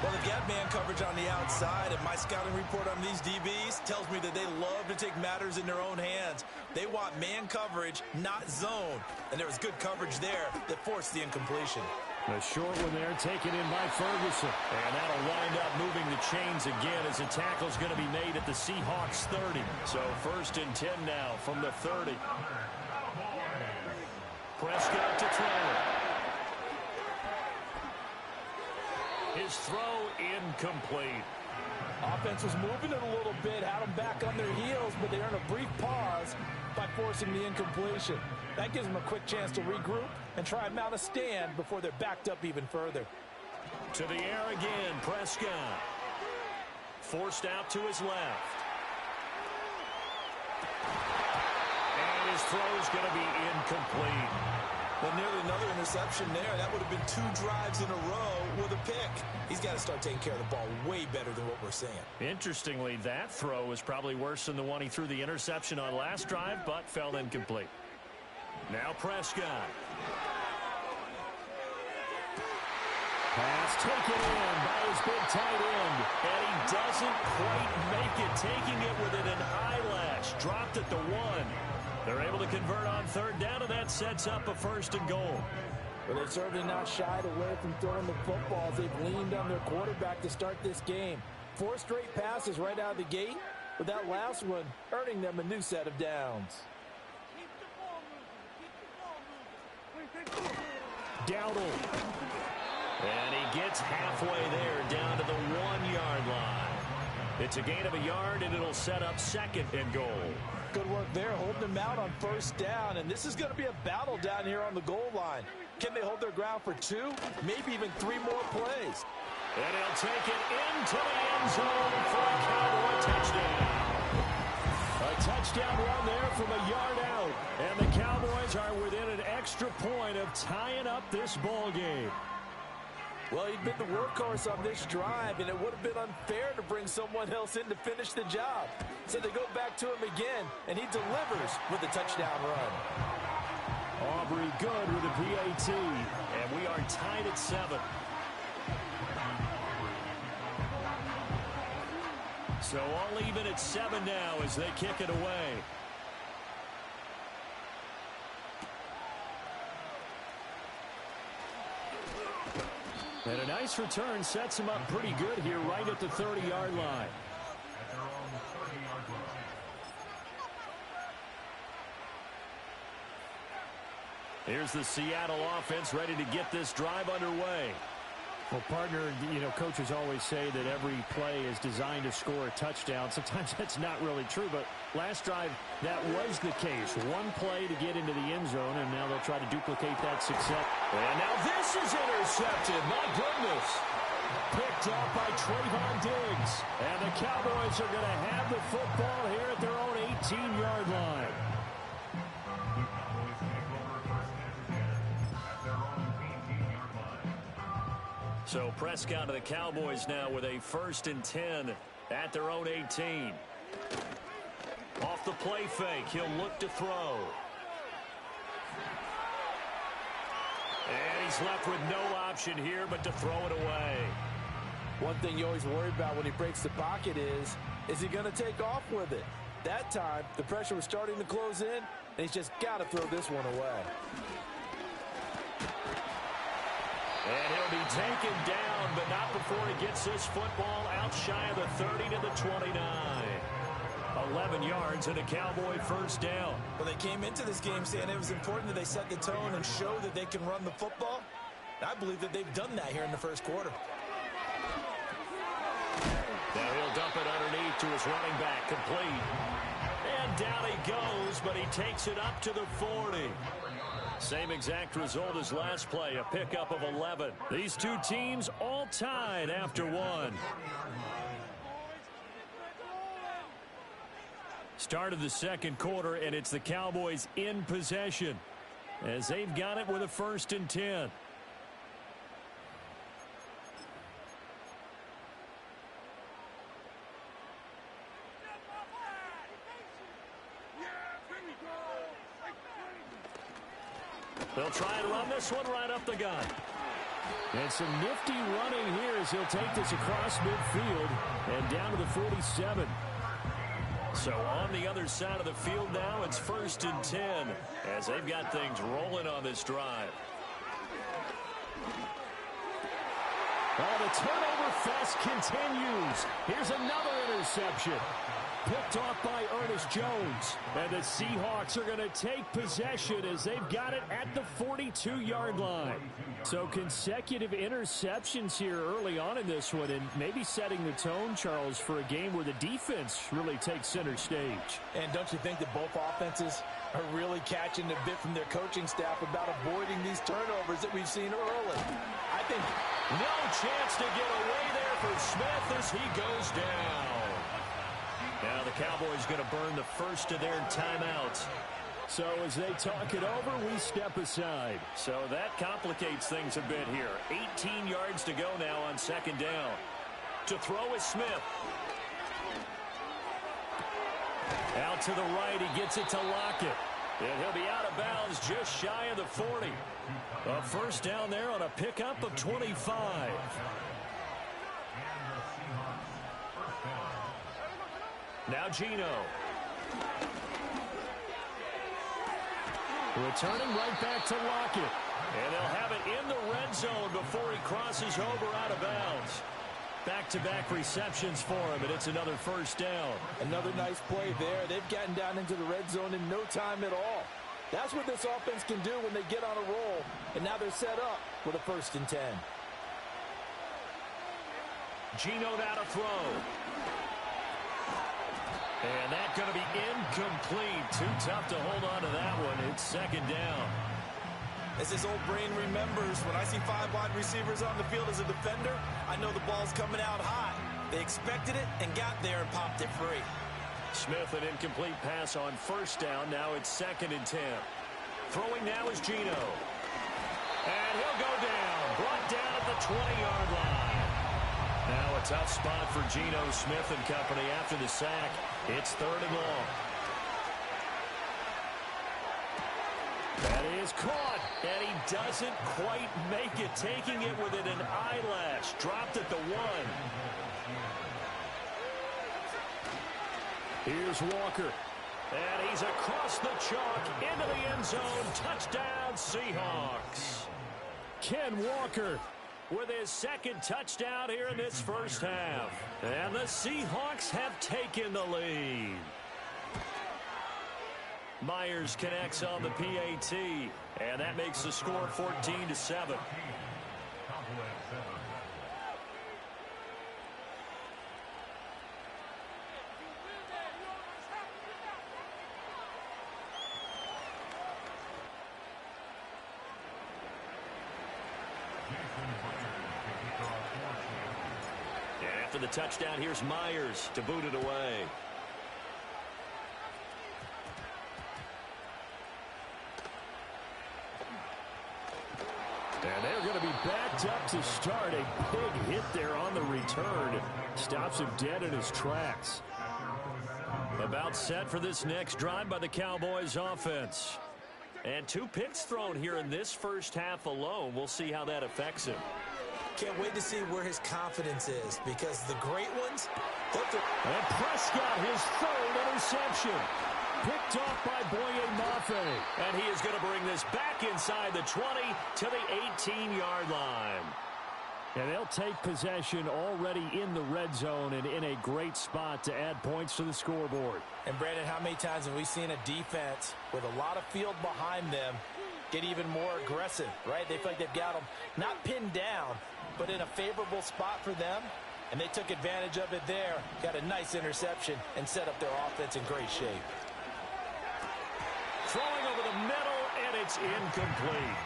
Well, they've got man coverage on the outside, and my scouting report on these DBs tells me that they love to take matters in their own hands. They want man coverage, not zone. And there was good coverage there that forced the incompletion. A short one there taken in by Ferguson. And that'll wind up moving the chains again as a tackle's going to be made at the Seahawks 30. So 1st and 10 now from the 30. Prescott to throw. His throw incomplete. Offense was moving it a little bit, had them back on their heels, but they earned a brief pause by forcing the incompletion. That gives them a quick chance to regroup and try and mount a stand before they're backed up even further. To the air again, Prescott. Forced out to his left. And his throw's going to be incomplete. Well, nearly another interception there. That would have been 2 drives in a row with a pick. He's got to start taking care of the ball way better than what we're seeing. Interestingly, that throw was probably worse than the one he threw the interception on last drive, but fell incomplete. Now Prescott. Pass taken in by his big tight end. And he doesn't quite make it. Taking it within an eyelash. Dropped at the 1. They're able to convert on 3rd down, and that sets up a 1st and goal. Well, they've certainly not shied away from throwing the football as they've leaned on their quarterback to start this game. 4 straight passes right out of the gate, with that last one earning them a new set of downs. Dowdle. And he gets halfway there, down to the 1-yard line. It's a gain of a yard, and it'll set up 2nd and goal. Good work there, holding them out on 1st down, and this is going to be a battle down here on the goal line. Can they hold their ground for 2, maybe even 3 more plays? And he'll take it into the end zone for a Cowboy touchdown. A touchdown run there from a yard out, and the Cowboys are within an extra point of tying up this ball game. Well, he'd been the workhorse on this drive, and it would have been unfair to bring someone else in to finish the job. So they go back to him again, and he delivers with a touchdown run. Aubrey good with a PAT, and we are tied at 7. So all even at 7 now as they kick it away. And a nice return sets him up pretty good here right at the 30-yard line. Here's the Seattle offense ready to get this drive underway. Well, partner, coaches always say that every play is designed to score a touchdown. Sometimes that's not really true, but last drive, that was the case. 1 play to get into the end zone, and now they'll try to duplicate that success. And now this is intercepted. My goodness. Picked up by Trayvon Diggs. And the Cowboys are going to have the football here at their own 18-yard line. So Prescott to the Cowboys now with a 1st and 10 at their own 18. Off the play fake, he'll look to throw. And he's left with no option here but to throw it away. One thing you always worry about when he breaks the pocket is he going to take off with it? That time, the pressure was starting to close in, and he's just got to throw this one away. And he'll be taken down, but not before he gets this football out shy of the 30 to the 29. 11 yards and a Cowboy 1st down. Well, they came into this game saying it was important that they set the tone and show that they can run the football. I believe that they've done that here in the first quarter. Now he'll dump it underneath to his running back, complete. And down he goes, but he takes it up to the 40. Same exact result as last play, a pickup of 11. These two teams all tied after one. Start of the second quarter, and it's the Cowboys in possession as they've got it with a 1st and 10. They'll try and run this one right up the gut. And some nifty running here as he'll take this across midfield and down to the 47. So on the other side of the field now, it's 1st and 10 as they've got things rolling on this drive. Oh, the turnover fest continues. Here's another interception. Picked off by Ernest Jones. And the Seahawks are going to take possession as they've got it at the 42-yard line. So consecutive interceptions here early on in this one, and maybe setting the tone, Charles, for a game where the defense really takes center stage. And don't you think that both offenses are really catching a bit from their coaching staff about avoiding these turnovers that we've seen early? I think no chance to get away there for Smith as he goes down. Now the Cowboys going to burn the first of their timeouts. So as they talk it over, we step aside. So that complicates things a bit here. 18 yards to go now on 2nd down. To throw is Smith. Out to the right, he gets it to Lockett. And he'll be out of bounds just shy of the 40. A 1st down there on a pickup of 25. Now Geno. Returning right back to Lockett. And they'll have it in the red zone before he crosses over out of bounds. Back-to-back receptions for him, and it's another 1st down. Another nice play there. They've gotten down into the red zone in no time at all. That's what this offense can do when they get on a roll. And now they're set up with a 1st and 10. Geno now to throw. And that's going to be incomplete. Too tough to hold on to that one. It's 2nd down. As his old brain remembers, when I see 5 wide receivers on the field as a defender, I know the ball's coming out high. They expected it and got there and popped it free. Smith, an incomplete pass on 1st down. Now it's 2nd and 10. Throwing now is Geno. And he'll go down. Brought down at the 20-yard line. Now a tough spot for Geno Smith and company after the sack. It's 3rd and long. That is caught, and he doesn't quite make it, taking it within an eyelash. Dropped at the 1. Here's Walker, and he's across the chalk into the end zone. Touchdown, Seahawks. Ken Walker with his 2nd touchdown here in this 1st half. And the Seahawks have taken the lead. Myers connects on the PAT, and that makes the score 14-7. And after the touchdown, here's Myers to boot it away. And they're going to be backed up to start. A big hit there on the return. Stops him dead in his tracks. About set for this next drive by the Cowboys offense. And 2 picks thrown here in this 1st half alone. We'll see how that affects him. Can't wait to see where his confidence is, because the great ones... And Prescott, his 3rd interception. Picked off by Boye Mafe. And he is going to bring this back inside the 20 to the 18-yard line. And they'll take possession already in the red zone and in a great spot to add points to the scoreboard. And Brandon, how many times have we seen a defense with a lot of field behind them get even more aggressive, right? They feel like they've got them not pinned down, but in a favorable spot for them, and they took advantage of it there. Got a nice interception and set up their offense in great shape. Throwing over the middle, and it's incomplete.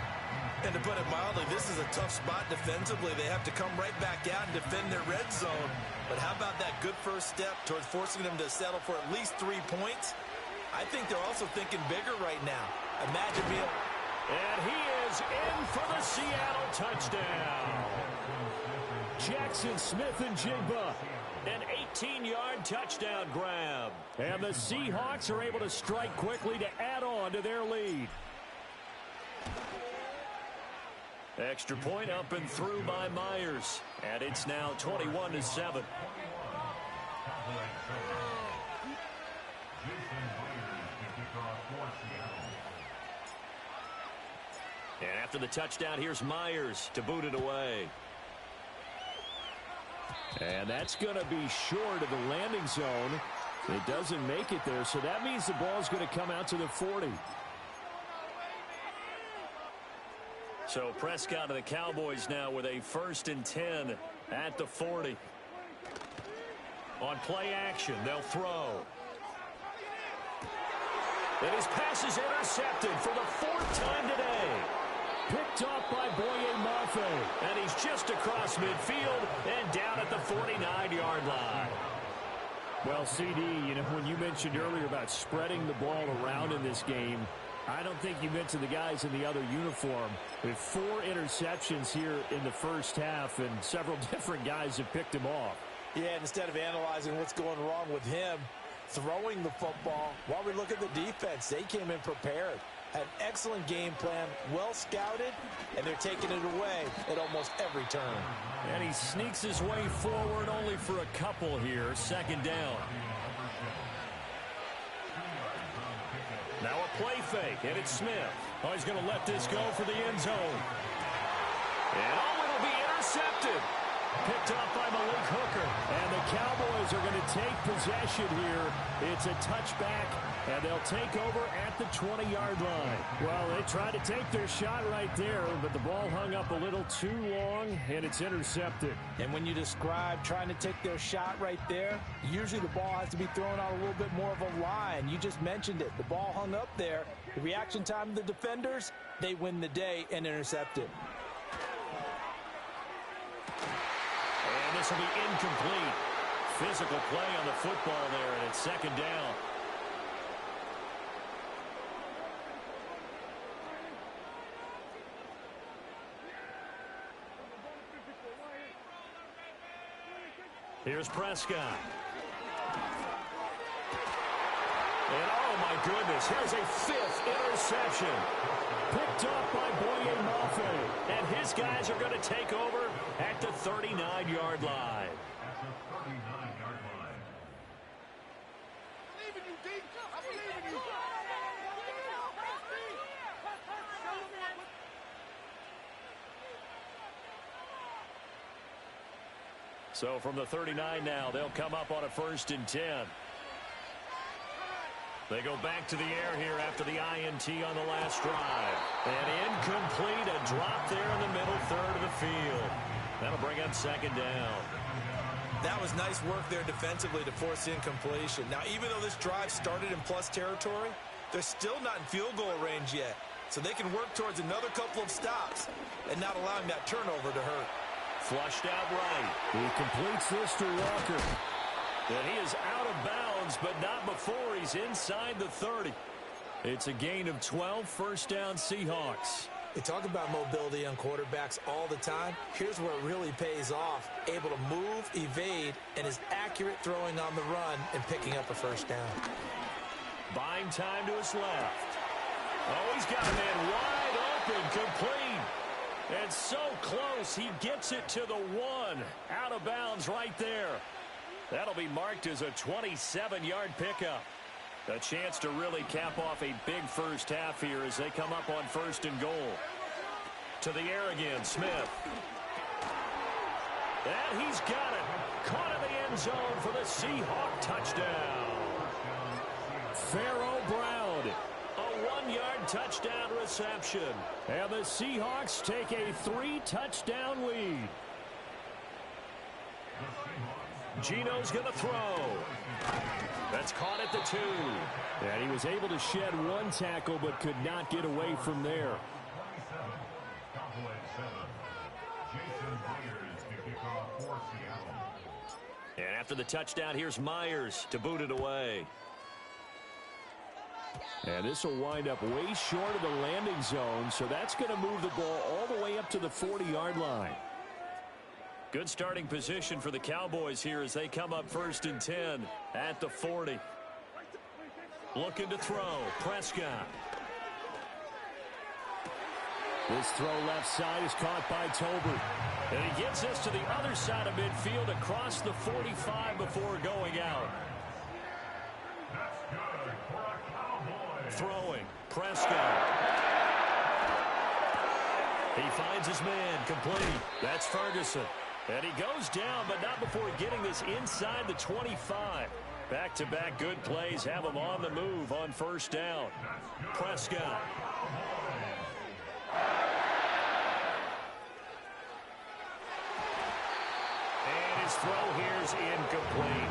And to put it mildly, this is a tough spot defensively. They have to come right back out and defend their red zone. But how about that good first step towards forcing them to settle for at least 3 points? I think they're also thinking bigger right now. Imagine being... And he is in for the Seattle touchdown. Jackson Smith-Njigba, an 18-yard touchdown grab. And the Seahawks are able to strike quickly to add on to their lead. Extra point up and through by Myers. And it's now 21-7. And after the touchdown, here's Myers to boot it away. And that's going to be short of the landing zone. It doesn't make it there, so that means the ball's going to come out to the 40. So Prescott of the Cowboys now with a 1st and 10 at the 40. On play action, they'll throw. And his pass is intercepted for the 4th time today. Picked off by Boye Mafe. And he's just across midfield and down at the 49-yard line. Well, CD, you know, when you mentioned earlier about spreading the ball around in this game, I don't think you mentioned the guys in the other uniform. With 4 interceptions here in the first half, and several different guys have picked him off. Yeah, instead of analyzing what's going wrong with him, throwing the football, while we look at the defense, they came in prepared. Had an excellent game plan, well scouted, and they're taking it away at almost every turn. And he sneaks his way forward only for a couple here. 2nd down. Now a play fake, and it's Smith. Oh, he's going to let this go for the end zone. And oh, it'll be intercepted. Picked off by Malik Hooker. And the Cowboys are going to take possession here. It's a touchback, and they'll take over at the 20-yard line. Well, they tried to take their shot right there, but the ball hung up a little too long, and it's intercepted. And when you describe trying to take their shot right there, usually the ball has to be thrown out a little bit more of a line. You just mentioned it. The ball hung up there. The reaction time of the defenders, they win the day and intercept it. And this will be incomplete. Physical play on the football there, and it's 2nd down. Here's Prescott. And oh my goodness, here's a 5th interception. Picked off by Boye Mafe. And his guys are going to take over at the 39-yard line. So from the 39 now, they'll come up on a 1st and 10. They go back to the air here after the INT on the last drive. And incomplete, a drop there in the middle 3rd of the field. That'll bring up 2nd down. That was nice work there defensively to force incompletion. Now, even though this drive started in plus territory, they're still not in field goal range yet. So they can work towards another couple of stops and not allowing that turnover to hurt. Flushed out right. He completes this to Walker. And he is out of bounds, but not before he's inside the 30. It's a gain of 12, 1st down Seahawks. They talk about mobility on quarterbacks all the time. Here's where it really pays off. Able to move, evade, and is accurate throwing on the run and picking up a 1st down. Buying time to his left. Oh, he's got a man wide open, complete. And so close, he gets it to the 1. Out of bounds right there. That'll be marked as a 27-yard pickup. A chance to really cap off a big first half here as they come up on 1st and goal. To the air again, Smith. And he's got it. Caught in the end zone for the Seahawk touchdown. Pharaoh Brown, a 1-yard touchdown reception. And the Seahawks take a 3-touchdown lead. Gino's going to throw. That's caught at the 2. And he was able to shed 1 tackle but could not get away from there. And after the touchdown, here's Myers to boot it away. And this will wind up way short of the landing zone, so that's going to move the ball all the way up to the 40-yard line. Good starting position for the Cowboys here as they come up 1st and 10 at the 40. Looking to throw. Prescott. This throw left side is caught by Tolbert. And he gets this to the other side of midfield across the 45 before going out. Throwing. Prescott. He finds his man. Complete. That's Ferguson. And he goes down, but not before getting this inside the 25. Back-to-back good plays have him on the move on 1st down. Prescott. And his throw here is incomplete.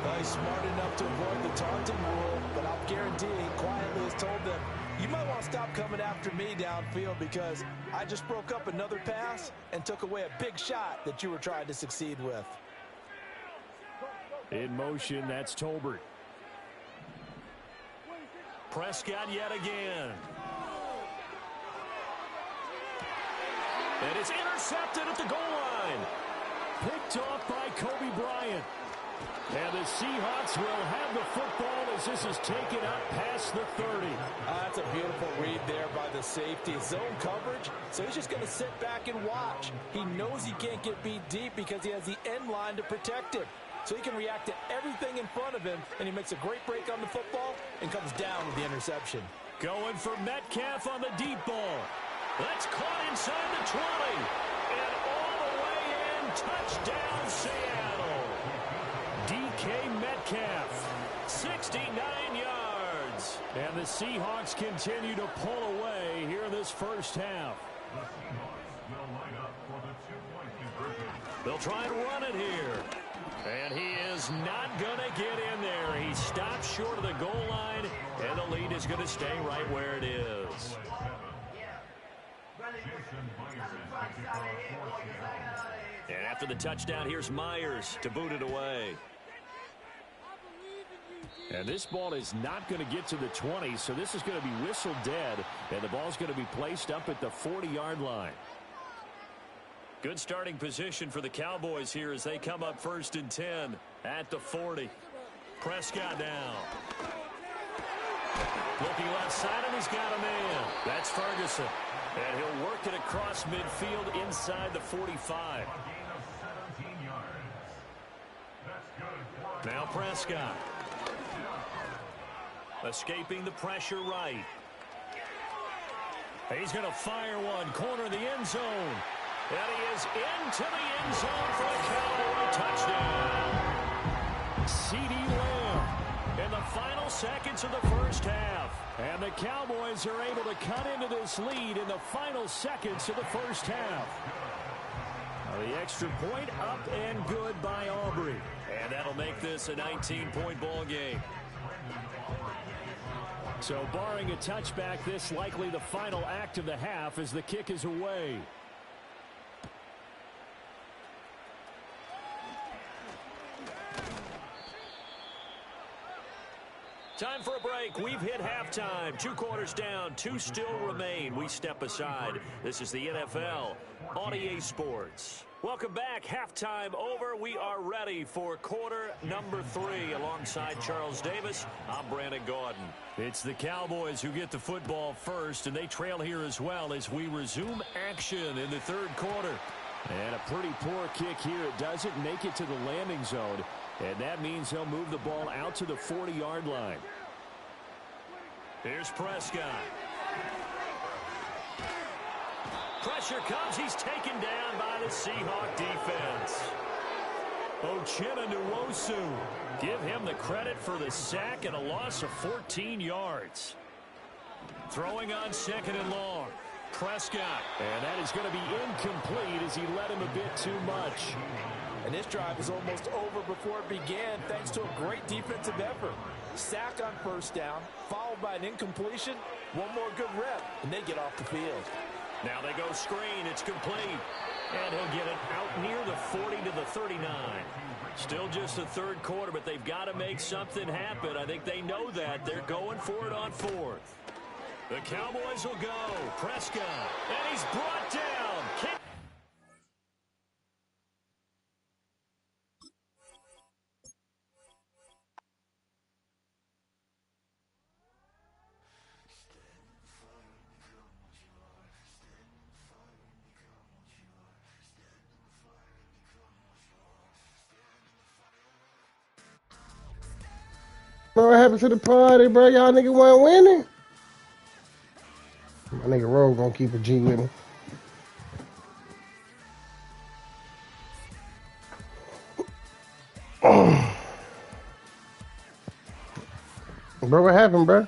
Well, he's smart enough to avoid the taunting rule, but I'll guarantee he quietly has told them, you might want to stop coming after me downfield because I just broke up another pass and took away a big shot that you were trying to succeed with. In motion, that's Tolbert. Prescott yet again. And it's intercepted at the goal line. Picked off by Kobe Bryant. And the Seahawks will have the football as this is taken up past the 30. That's a beautiful read there by the safety. Zone coverage, so he's just going to sit back and watch. He knows he can't get beat deep because he has the end line to protect him. So he can react to everything in front of him, and he makes a great break on the football and comes down with the interception. Going for Metcalf on the deep ball. That's caught inside the 20. And all the way in, touchdown Seattle. DK Metcalf, 69 yards. And the Seahawks continue to pull away here in this 1st half. They'll try and run it here. And he is not going to get in there. He stops short of the goal line, and the lead is going to stay right where it is. And after the touchdown, here's Myers to boot it away. And this ball is not going to get to the 20, so this is going to be whistled dead, and the ball's going to be placed up at the 40-yard line. Good starting position for the Cowboys here as they come up 1st and 10 at the 40. Prescott now. Looking left side, and he's got a man. That's Ferguson. And he'll work it across midfield inside the 45. Now Prescott. Escaping the pressure right. He's going to fire one. Corner of the end zone. And he is into the end zone for a Cowboy touchdown. CeeDee Lamb in the final seconds of the 1st half. And the Cowboys are able to cut into this lead in the final seconds of the 1st half. The extra point up and good by Aubrey. And that'll make this a 19-point ball game. So barring a touchback, this likely the final act of the half as the kick is away. Time for a break. We've hit halftime. 2 quarters down. 2 still remain. We step aside. This is the NFL on EA Sports. Welcome back. Halftime over. We are ready for quarter number 3. Alongside Charles Davis, I'm Brandon Gordon. It's the Cowboys who get the football first, and they trail here as well as we resume action in the 3rd quarter. And a pretty poor kick here. It doesn't make it to the landing zone. And that means they'll move the ball out to the 40-yard line. Here's Prescott. Pressure comes. He's taken down by the Seahawk defense. Uchenna Nwosu. Give him the credit for the sack and a loss of 14 yards. Throwing on second and long. Prescott. And that is going to be incomplete as he led him a bit too much. And this drive was almost over before it began thanks to a great defensive effort. Sack on first down, followed by an incompletion. One more good rep, and they get off the field. Now they go screen. It's complete. And he'll get it out near the 40 to the 39. Still just the third quarter, but they've got to make something happen. I think they know that. They're going for it on fourth. The Cowboys will go. Prescott. And he's brought down. Bro, what happened to the party, bro? Y'all nigga wasn't winning? My nigga Rowe gonna keep a G with him. Bro, what happened, bro?